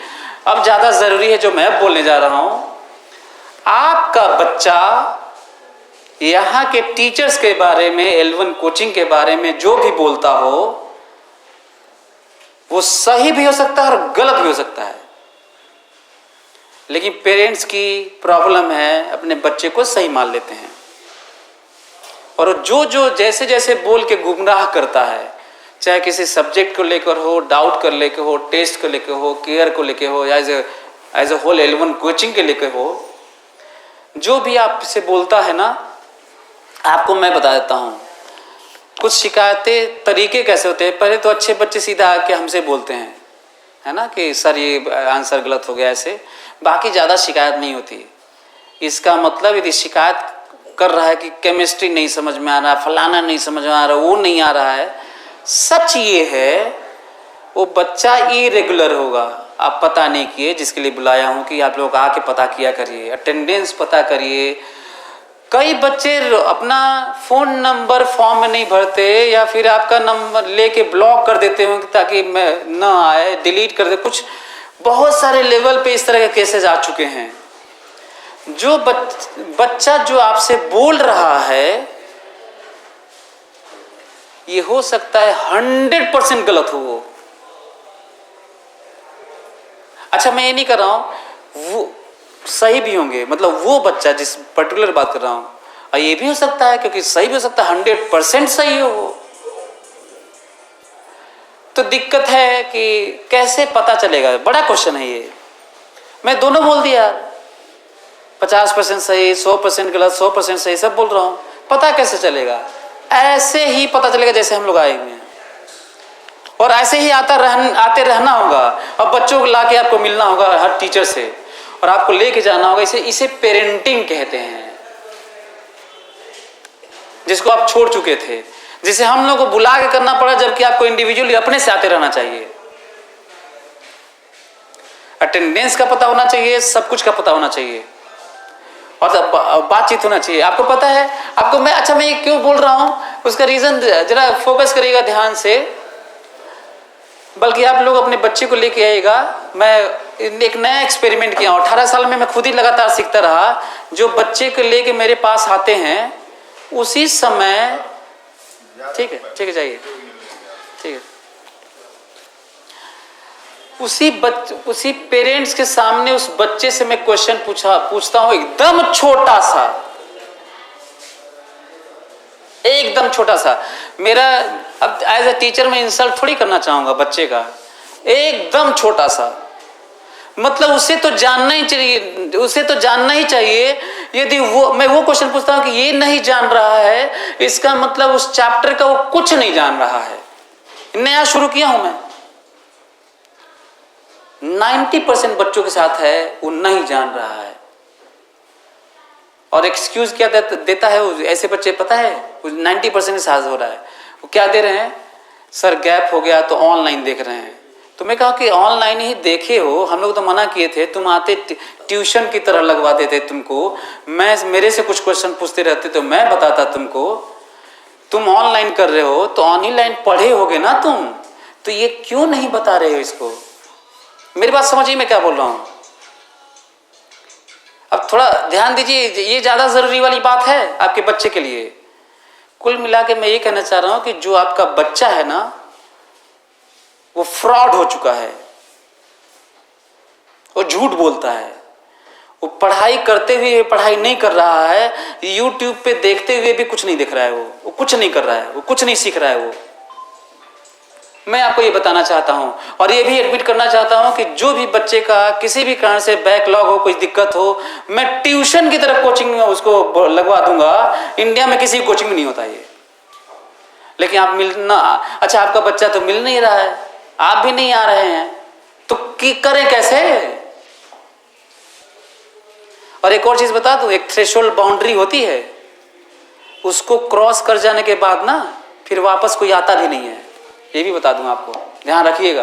अब ज्यादा जरूरी है जो मैं अब बोलने जा रहा हूं। आपका बच्चा यहाँ के टीचर्स के बारे में, L1 कोचिंग के बारे में जो भी बोलता हो, वो सही भी हो सकता है और गलत भी हो सकता है, लेकिन पेरेंट्स की प्रॉब्लम है, अपने बच्चे को सही मान लेते हैं। और जो जो जैसे जैसे बोल के गुमराह करता है, चाहे किसी सब्जेक्ट को लेकर हो, डाउट कर लेकर हो, टेस्ट को लेकर हो, केयर को लेकर हो, या as a whole L1 coaching के लेकर हो, जो भी आपसे बोलता है ना, आपको मैं बता देता हूं कुछ शिकायतें तरीके कैसे होते हैं। पहले तो अच्छे बच्चे सीधा आके हमसे बोलते हैं, है ना, कि सर ये आंसर गलत हो गया, ऐसे बाकी ज़्यादा शिकायत नहीं होती। इसका मतलब यदि शिकायत कर रहा है कि केमिस्ट्री नहीं समझ में आ रहा, फलाना नहीं समझ में आ रहा, वो नहीं आ रहा है, सच ये है वो बच्चा इरेगुलर होगा। आप पता नहीं किए, जिसके लिए बुलाया हूं कि आप लोग आके पता किया करिए, अटेंडेंस पता करिए। कई बच्चे अपना फ़ोन नंबर फॉर्म में नहीं भरते, या फिर आपका नंबर लेके ब्लॉक कर देते हो ताकि मैं ना आए, डिलीट कर दे। कुछ बहुत सारे लेवल पे इस तरह के केसेस आ चुके हैं। जो बच्चा जो आपसे बोल रहा है, ये हो सकता है 100% गलत हो वो। अच्छा, मैं ये नहीं कर रहा हूं वो सही भी होंगे, मतलब वो बच्चा जिस पर्टिकुलर बात कर रहा हूं, और ये भी हो सकता है क्योंकि सही भी हो सकता है, 100% सही हो वो। तो दिक्कत है कि कैसे पता चलेगा, बड़ा क्वेश्चन है ये। मैं दोनों बोल दिया, 50% सही, 100% गलत, 100% सही, सब बोल रहा हूं। पता कैसे चलेगा? ऐसे ही पता चलेगा जैसे हम लोग आए हुए हैं, और ऐसे ही आते रहना होगा, और बच्चों को लाके आपको मिलना होगा हर टीचर से, और आपको लेके जाना होगा। इसे पेरेंटिंग कहते हैं, जिसको आप छोड़ चुके थे। जिसे हम लोग को बुला के करना पड़ा, जबकि आपको इंडिविजुअली अपने से आते रहना चाहिए। अटेंडेंस का पता होना चाहिए, सब कुछ का पता होना चाहिए, और बातचीत होना चाहिए। आपको पता है, आपको मैं ये क्यों बोल रहा हूं, उसका रीजन जरा फोकस करिएगा ध्यान से। बल्कि आप लोग अपने बच्चे को लेके आइएगा। मैं एक नया एक्सपेरिमेंट किया हूं, 18 साल में मैं खुद ही लगातार सीखता रहा। जो बच्चे को लेके मेरे पास आते हैं उसी समय, ठीक है जाइए, ठीक है, उसी पेरेंट्स के सामने उस बच्चे से मैं क्वेश्चन पूछता हूं, एकदम छोटा सा। मेरा अब एज ए टीचर मैं इंसल्ट थोड़ी करना चाहूंगा बच्चे का, एकदम छोटा सा, मतलब उसे तो जानना ही चाहिए। यदि मैं वो क्वेश्चन पूछता हूं कि ये नहीं जान रहा है, इसका मतलब उस चैप्टर का वो कुछ नहीं जान रहा है। नया शुरू किया हूं मैं, 90% बच्चों के साथ है वो नहीं जान रहा है। और एक्सक्यूज क्या देता है वो, ऐसे बच्चे पता है 90% के साथ हो रहा है। वो क्या दे रहे हैं, सर गैप हो गया तो ऑनलाइन देख रहे हैं। तो मैं कहा कि ऑनलाइन ही देखे हो, हम लोग तो मना किए थे, तुम आते ट्यूशन की तरह लगवा देते तुमको, मेरे से कुछ क्वेश्चन पूछते रहते तो मैं बताता तुमको। तुम ऑनलाइन कर रहे हो तो ऑनलाइन पढ़े होगे ना तुम, तो ये क्यों नहीं बता रहे हो इसको? मेरी बात समझिए मैं क्या बोल रहा हूं। अब थोड़ा ध्यान दीजिए, ये ज्यादा जरूरी वाली बात है आपके बच्चे के लिए। कुल मिला के मैं ये कहना चाह रहा हूं कि जो आपका बच्चा है ना, वो फ्रॉड हो चुका है, वो झूठ बोलता है, वो पढ़ाई करते हुए पढ़ाई नहीं कर रहा है, यूट्यूब पे देखते हुए भी कुछ नहीं दिख रहा है, वो कुछ नहीं कर रहा है, वो कुछ नहीं सीख रहा है। वो मैं आपको ये बताना चाहता हूं, और ये भी एडमिट करना चाहता हूं कि जो भी बच्चे का किसी भी कारण से बैकलॉग हो, कोई दिक्कत हो, मैं ट्यूशन की तरफ कोचिंग में उसको लगवा दूंगा। इंडिया में किसी कोचिंग में नहीं होता ये। लेकिन आप मिलना, अच्छा आपका बच्चा तो मिल नहीं रहा है, आप भी नहीं आ रहे हैं, तो करें कैसे? और एक और चीज बता दूं, एक थ्रेशोल्ड बाउंड्री होती है, उसको क्रॉस कर जाने के बाद ना फिर वापस कोई आता भी नहीं है। ये भी बता दूं आपको, ध्यान रखिएगा।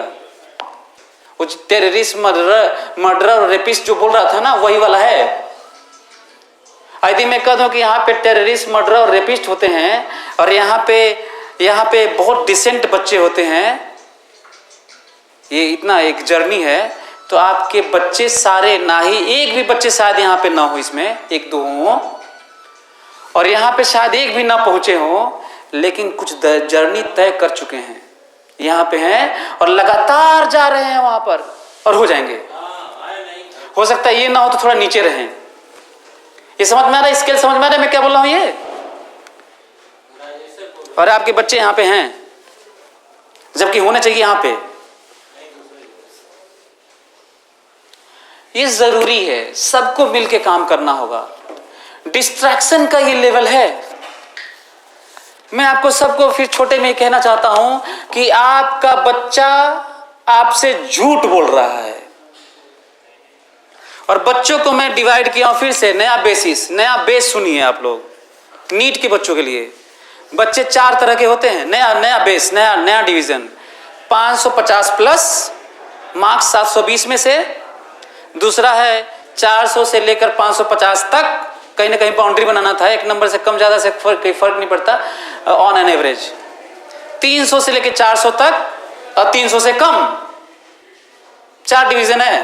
वो टेररिस्ट, मर्डरर और रेपिस्ट जो बोल रहा था ना, वही वाला है। यदि मैं कह दूं कि यहाँ पे टेररिस्ट, मर्डरर और रेपिस्ट होते हैं, और यहाँ पे बहुत डिसेंट बच्चे होते हैं, ये इतना एक जर्नी है, तो आपके बच्चे सारे, ना ही एक भी बच्चे शायद यहाँ पे ना हो, इसमें एक दो हो, और यहाँ पे शायद एक भी ना पहुंचे हो, लेकिन कुछ जर्नी तय कर चुके हैं, यहाँ पे हैं और लगातार जा रहे हैं वहां पर, और हो जाएंगे। हो सकता है ये ना हो तो थोड़ा नीचे रहें। ये समझ में आ रहा है, स्केल समझ में आ रहा है मैं क्या बोल रहा हूं ये? और आपके बच्चे यहाँ पे हैं, जबकि होने चाहिए यहाँ पे। ये जरूरी है, सबको मिलके काम करना होगा। डिस्ट्रैक्शन का ये लेवल है। मैं आपको सबको फिर छोटे में कहना चाहता हूं कि आपका बच्चा आपसे झूठ बोल रहा है, और बच्चों को मैं डिवाइड किया हूं फिर से, नया बेस सुनिए आप लोग। नीट के बच्चों के लिए बच्चे 4 तरह के होते हैं। नया बेस, नया डिवीजन, 550 प्लस मार्क्स 720 में से। दूसरा है 400 से लेकर 550 तक, कहीं ना कहीं बाउंड्री बनाना था, एक नंबर से कम ज्यादा से फर्क नहीं पड़ता, ऑन एन एवरेज। 300 से लेकर 400 तक और 300 से कम, 4 डिवीजन है।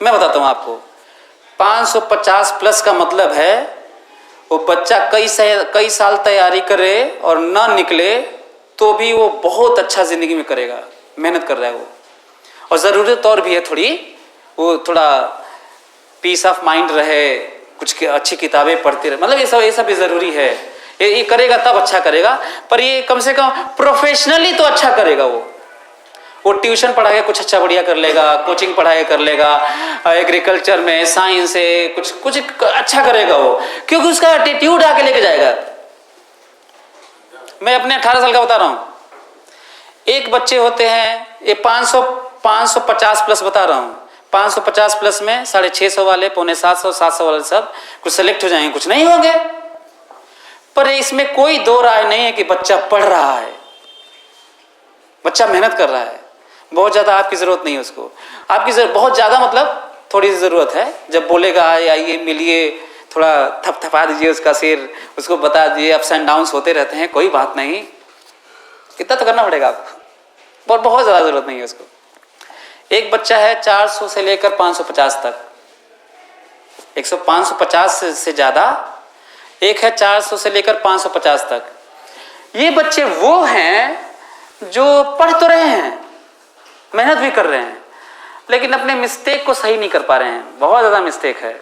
मैं बताता हूं आपको, 550 प्लस का मतलब है वो बच्चा कई साल तैयारी करे और ना निकले तो भी वो बहुत अच्छा जिंदगी में करेगा, मेहनत कर रहा है वो, और जरूरत और भी है थोड़ी, वो थोड़ा पीस ऑफ माइंड रहे, कुछ अच्छी किताबें पढ़ते रहे, मतलब ये सब भी जरूरी है। ये करेगा तब अच्छा करेगा, पर ये कम से कम प्रोफेशनली तो अच्छा करेगा। वो ट्यूशन पढ़ा के कुछ अच्छा बढ़िया कर लेगा, कोचिंग पढ़ा के कर लेगा, एग्रीकल्चर में, साइंस से कुछ अच्छा करेगा वो, क्योंकि उसका एटीट्यूड आके लेके जाएगा। मैं अपने 18 साल का बता रहा हूं। एक बच्चे होते हैं, ये 550 प्लस बता रहा हूं, 550 प्लस में 650 वाले, 750, 700 वाले सब कुछ सेलेक्ट हो जाएंगे, कुछ नहीं होंगे। पर इसमें कोई दो राय नहीं है कि बच्चा पढ़ रहा है, बच्चा मेहनत कर रहा है। बहुत ज़्यादा आपकी ज़रूरत नहीं है उसको, आपकी बहुत ज़्यादा मतलब थोड़ी सी ज़रूरत है। जब बोलेगा आइए मिलिए, थोड़ा थपथपा दीजिए उसका सिर, उसको बता दीजिए अप्स एंड डाउन्स होते रहते हैं, कोई बात नहीं, कितना तो करना पड़ेगा आपको, और बहुत ज़्यादा ज़रूरत नहीं है उसको। एक बच्चा है 400 से लेकर 550 तक, 550 से ज़्यादा, एक है 400 से लेकर 550 तक। ये बच्चे वो हैं जो पढ़ तो रहे हैं, मेहनत भी कर रहे हैं, लेकिन अपने मिस्टेक को सही नहीं कर पा रहे हैं। बहुत ज़्यादा मिस्टेक है,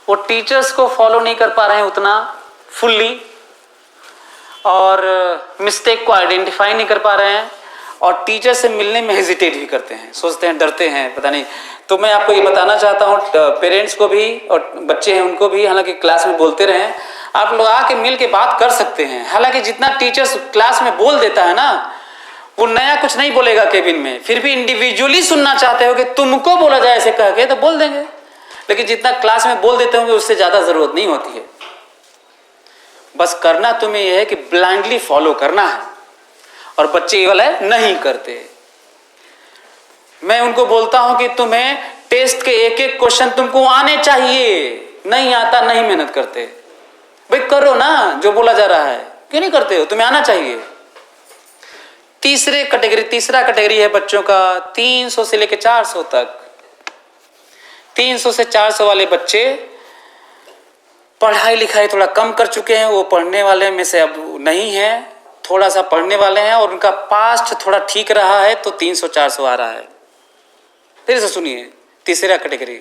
वो टीचर्स को फॉलो नहीं कर पा रहे हैं उतना फुल्ली, और मिस्टेक को आइडेंटिफाई नहीं कर पा रहे हैं, और टीचर से मिलने में हेजिटेट भी करते हैं, सोचते हैं, डरते हैं, पता नहीं। तो मैं आपको ये बताना चाहता हूँ, पेरेंट्स को भी और बच्चे हैं उनको भी, हालांकि क्लास में बोलते रहें, आप लोग आके मिल के बात कर सकते हैं। हालांकि जितना टीचर्स क्लास में बोल देता है ना, वो नया कुछ नहीं बोलेगा केबिन में, फिर भी इंडिविजुअली सुनना चाहते हो कि तुमको बोला जाए ऐसे कह के, तो बोल देंगे, लेकिन जितना क्लास में बोल देते होंगे उससे ज़्यादा ज़रूरत नहीं होती है। बस करना तुम्हें यह है कि ब्लाइंडली फॉलो करना है, और बच्चे ये वाला नहीं करते। मैं उनको बोलता हूं कि तुम्हें टेस्ट के एक एक क्वेश्चन तुमको आने चाहिए, नहीं आता नहीं मेहनत करते। भाई करो ना जो बोला जा रहा है, क्यों नहीं करते हो, तुम्हें आना चाहिए। तीसरा कैटेगरी है बच्चों का 300 से लेकर 400 तक। 300 से 400 वाले बच्चे पढ़ाई लिखाई थोड़ा कम कर चुके हैं, वो पढ़ने वाले में से अब नहीं है, थोड़ा सा पढ़ने वाले हैं, और उनका पास्ट थोड़ा ठीक रहा है, तो 300-400 आ रहा है। फिर से सुनिए, तीसरा कैटेगरी,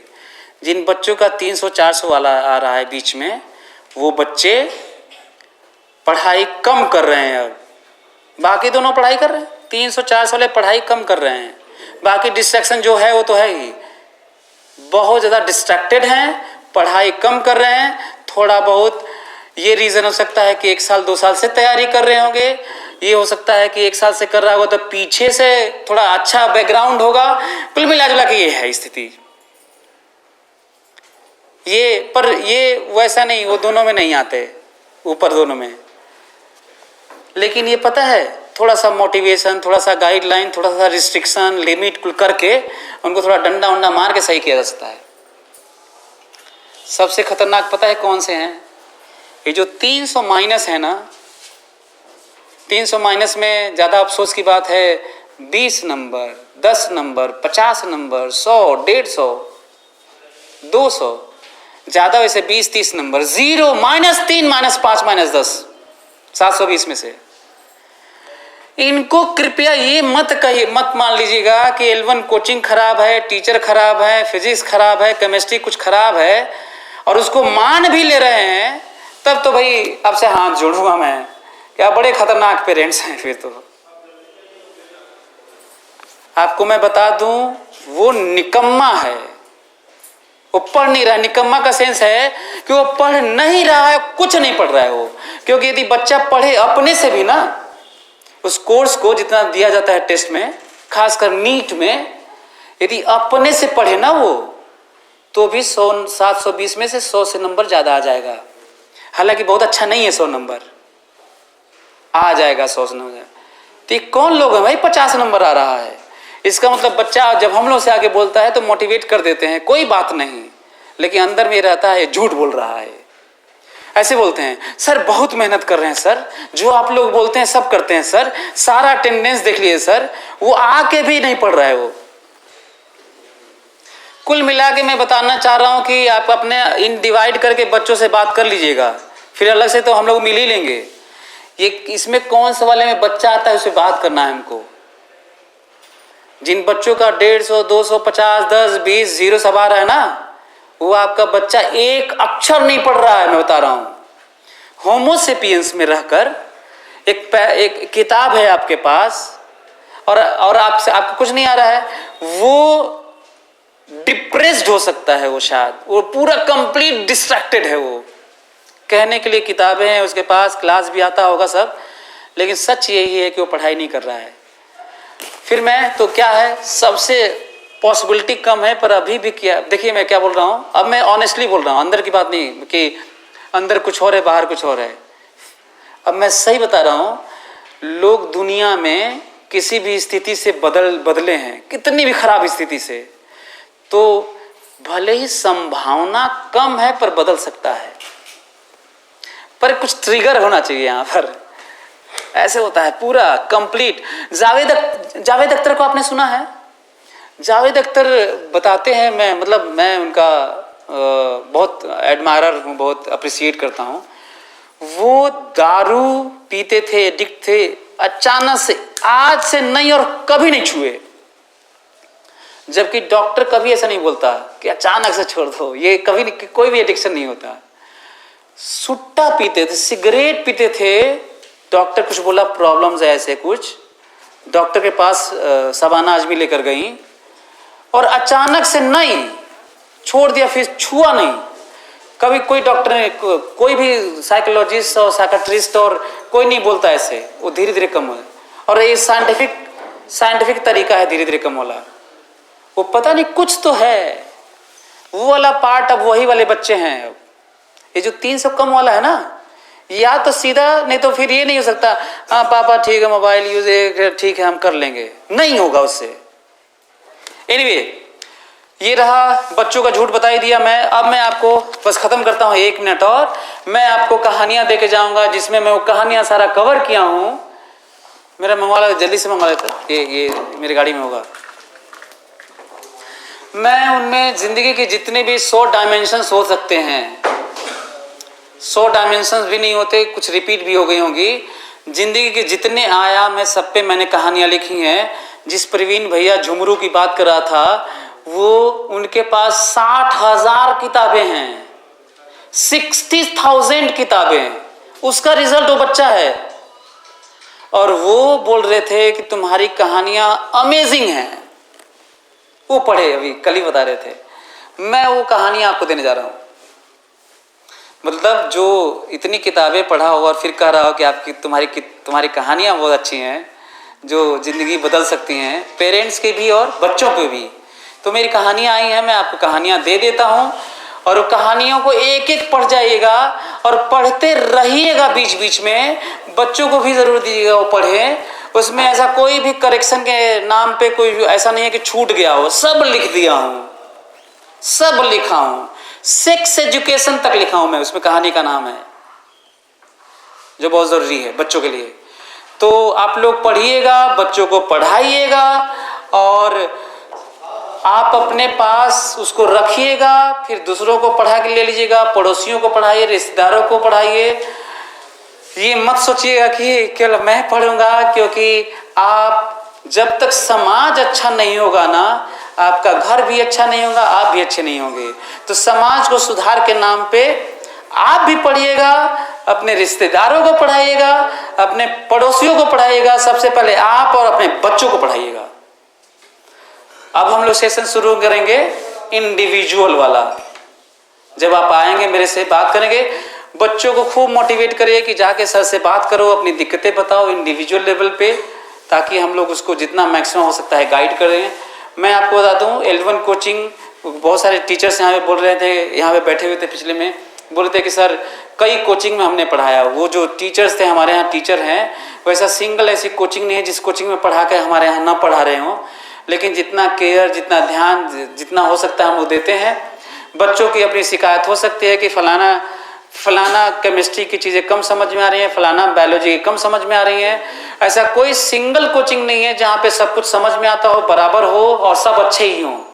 जिन बच्चों का 300-400 वाला आ रहा है बीच में, वो बच्चे पढ़ाई कम कर रहे हैं। अब बाकी दोनों पढ़ाई कर रहे हैं, 300-400 वाले पढ़ाई कम कर रहे हैं, बाकी डिस्ट्रैक्शन जो है वो तो है ही, बहुत ज़्यादा डिस्ट्रैक्टेड हैं, पढ़ाई कम कर रहे हैं। थोड़ा बहुत ये रीज़न हो सकता है कि 1 साल 2 साल से तैयारी कर रहे होंगे, ये हो सकता है कि 1 साल से कर रहा होगा तो पीछे से थोड़ा अच्छा बैकग्राउंड होगा। कुल मिला जुला के ये है स्थिति। ये वैसा नहीं, वो दोनों में नहीं आते, ऊपर दोनों में। लेकिन ये पता है, थोड़ा सा मोटिवेशन, थोड़ा सा गाइडलाइन, थोड़ा सा रिस्ट्रिक्शन, लिमिट कुल करके उनको थोड़ा डंडा उंडा मार के सही किया जा सकता है। सबसे खतरनाक पता है कौन से हैं? ये जो 300 माइनस है ना, 300 माइनस में ज़्यादा अफसोस की बात है, 20 नंबर, 10 नंबर, 50 नंबर, 100, 150, 200, ज़्यादा वैसे 20-30 नंबर, 0, -3, -5, -10, 720 में से। इनको कृपया ये मत मान लीजिएगा कि L1 कोचिंग खराब है, टीचर खराब है, फिजिक्स खराब है, केमिस्ट्री कुछ खराब है, और उसको मान भी ले रहे हैं, तब तो भाई आपसे हाथ जोड़ूंगा मैं, क्या बड़े खतरनाक पेरेंट्स हैं। फिर तो आपको मैं बता दूं, वो निकम्मा है, वो पढ़ नहीं रहा है। निकम्मा का सेंस है कि वो पढ़ नहीं रहा है, कुछ नहीं पढ़ रहा है वो। क्योंकि यदि बच्चा पढ़े अपने से भी ना, उस कोर्स को जितना दिया जाता है टेस्ट में, खासकर नीट में, यदि अपने से पढ़े ना वो, तो भी 720 में से 100 से नंबर ज़्यादा आ जाएगा। हालांकि बहुत अच्छा नहीं है, 100 नंबर आ जाएगा, 100 से नंबर। तो कौन लोग हैं भाई 50 नंबर आ रहा है? इसका मतलब बच्चा जब हम लोग से आगे बोलता है तो मोटिवेट कर देते हैं, कोई बात नहीं, लेकिन अंदर में रहता है झूठ बोल रहा है। ऐसे बोलते हैं, सर बहुत मेहनत कर रहे हैं सर, जो आप लोग बोलते हैं सब करते हैं सर, सारा अटेंडेंस देख लिए सर, वो आके भी नहीं पढ़ रहा है वो। कुल मिला के मैं बताना चाह रहा हूं कि आप अपने इन डिवाइड करके बच्चों से बात कर लीजिएगा, फिर अलग से तो हम लोग मिल ही लेंगे। ये इसमें कौन से वाले में बच्चा आता है उससे बात करना है हमको। जिन बच्चों का 150, 200, 50, 10, 20 0 सब आ रहा है ना, वो आपका बच्चा एक अक्षर नहीं पढ़ रहा है। मैं बता रहा हूं, होमोसेपियंस में रहकर एक किताब है आपके पास, और आपको कुछ नहीं आ रहा है, वो डिप्रेस्ड हो सकता है, वो शायद वो पूरा कंप्लीट डिस्ट्रैक्टेड है। वो कहने के लिए किताबें हैं उसके पास, क्लास भी आता होगा सब, लेकिन सच यही है कि वो पढ़ाई नहीं कर रहा है। फिर मैं तो क्या है, सबसे पॉसिबिलिटी कम है, पर अभी भी क्या, देखिए मैं क्या बोल रहा हूँ, अब मैं ऑनेस्टली बोल रहा हूँ, अंदर की बात नहीं कि अंदर कुछ और है, बाहर कुछ और है। अब मैं सही बता रहा हूँ, लोग दुनिया में किसी भी स्थिति से बदले हैं, कितनी भी खराब स्थिति से, तो भले ही संभावना कम है पर बदल सकता है, पर कुछ ट्रिगर होना चाहिए यहाँ पर। ऐसे होता है पूरा कंप्लीट। जावेद अख्तर को आपने सुना है? जावेद अख्तर बताते हैं, मैं उनका बहुत एडमायरर हूँ, बहुत अप्रिशिएट करता हूँ। वो दारू पीते थे, एडिक्ट थे, अचानक से, आज से नहीं और कभी नहीं छुए। जबकि डॉक्टर कभी ऐसा नहीं बोलता कि अचानक से छोड़ दो, ये कभी नहीं, कोई भी एडिक्शन नहीं होता। सुट्टा पीते थे, सिगरेट पीते थे, डॉक्टर कुछ बोला प्रॉब्लम्स है ऐसे कुछ, डॉक्टर के पास शबाना आजमी लेकर गई और अचानक से नहीं छोड़ दिया, फिर छुआ नहीं। कभी कोई डॉक्टर ने, कोई भी साइकोलॉजिस्ट और साइकेट्रिस्ट और कोई नहीं बोलता ऐसे, वो धीरे धीरे कम हो। और ये साइंटिफिक तरीका है धीरे धीरे कम होला। वो पता नहीं कुछ तो है, वो वाला पार्ट अब वही वाले बच्चे हैं। ये जो 300 कम वाला है ना, या तो सीधा, नहीं तो फिर ये नहीं हो सकता हाँ पापा ठीक है मोबाइल यूज ठीक है हम कर लेंगे, नहीं होगा उससे। एनीवे, ये रहा, बच्चों का झूठ बता ही दिया मैं। अब मैं आपको बस खत्म करता हूँ, 1 मिनट और। मैं आपको कहानियां देके जाऊंगा जिसमें मैं वो कहानियां सारा कवर किया हूँ। मेरा मंगवा, जल्दी से मंगवा लेता, ये मेरी गाड़ी में होगा। मैं उनमें जिंदगी के जितने भी 100 डायमेंशंस हो सकते हैं, 100 डायमेंशंस भी नहीं होते, कुछ रिपीट भी हो गई होंगी। जिंदगी के जितने आयाम है सब पे मैंने कहानियां लिखी हैं। जिस प्रवीण भैया झुमरू की बात कर रहा था, वो उनके पास 60,000 किताबें हैं, 60,000 किताबें। उसका रिजल्ट वो बच्चा है, और वो बोल रहे थे कि तुम्हारी कहानियां अमेजिंग हैं। वो पढ़े, अभी कल ही बता रहे थे। मैं वो कहानियां आपको देने जा रहा हूं। मतलब जो इतनी किताबें पढ़ा हो और फिर कह रहा हो कि आपकी तुम्हारी कहानियां बहुत अच्छी हैं, जो जिंदगी बदल सकती हैं, पेरेंट्स के भी और बच्चों पे भी। तो मेरी कहानियां आई हैं, मैं आपको कहानियां दे देता हूं, और वो कहानियों को एक एक पढ़ जाइएगा और पढ़ते रहिएगा बीच बीच में। बच्चों को भी जरूर दीजिएगा वो पढ़े। उसमें ऐसा कोई भी करेक्शन के नाम पे कोई ऐसा नहीं है कि छूट गया हो, सब लिख दिया हूं, सब लिखा हूं, सेक्स एजुकेशन तक लिखा हूं मैं, उसमें कहानी का नाम है, जो बहुत जरूरी है बच्चों के लिए। तो आप लोग पढ़िएगा, बच्चों को पढ़ाइएगा, और आप अपने पास उसको रखिएगा, फिर दूसरों को पढ़ा के ले लीजिएगा, पड़ोसियों को पढ़ाइए, रिश्तेदारों को पढ़ाइए। ये मत सोचिएगा कि केवल मैं पढ़ूंगा, क्योंकि आप जब तक समाज अच्छा नहीं होगा ना, आपका घर भी अच्छा नहीं होगा, आप भी अच्छे नहीं होंगे। तो समाज को सुधार के नाम पे आप भी पढ़िएगा, अपने रिश्तेदारों को पढ़ाइएगा, अपने पड़ोसियों को पढ़ाइएगा, सबसे पहले आप और अपने बच्चों को पढ़ाइएगा। अब हम लोग सेशन शुरू करेंगे इंडिविजुअल वाला। जब आप आएंगे मेरे से बात करेंगे, बच्चों को खूब मोटिवेट करिए कि जाके सर से बात करो, अपनी दिक्कतें बताओ इंडिविजुअल लेवल पे, ताकि हम लोग उसको जितना मैक्सिमम हो सकता है गाइड करें। मैं आपको बता दूं, L1 कोचिंग, बहुत सारे टीचर्स यहाँ पे बोल रहे थे, यहाँ पे बैठे हुए थे पिछले में, बोल रहे थे कि सर कई कोचिंग में हमने पढ़ाया, वो जो टीचर्स थे हमारे यहाँ टीचर हैं, वैसा सिंगल ऐसी कोचिंग नहीं है जिस कोचिंग में पढ़ा कर हमारे यहाँ ना पढ़ा रहे हों। लेकिन जितना केयर, जितना ध्यान, जितना हो सकता है हम वो देते हैं। बच्चों की अपनी शिकायत हो सकती है कि फलाना केमिस्ट्री की चीज़ें कम समझ में आ रही हैं, फलाना बायोलॉजी की कम समझ में आ रही हैं। ऐसा कोई सिंगल कोचिंग नहीं है जहाँ पे सब कुछ समझ में आता हो, बराबर हो और सब अच्छे ही हों।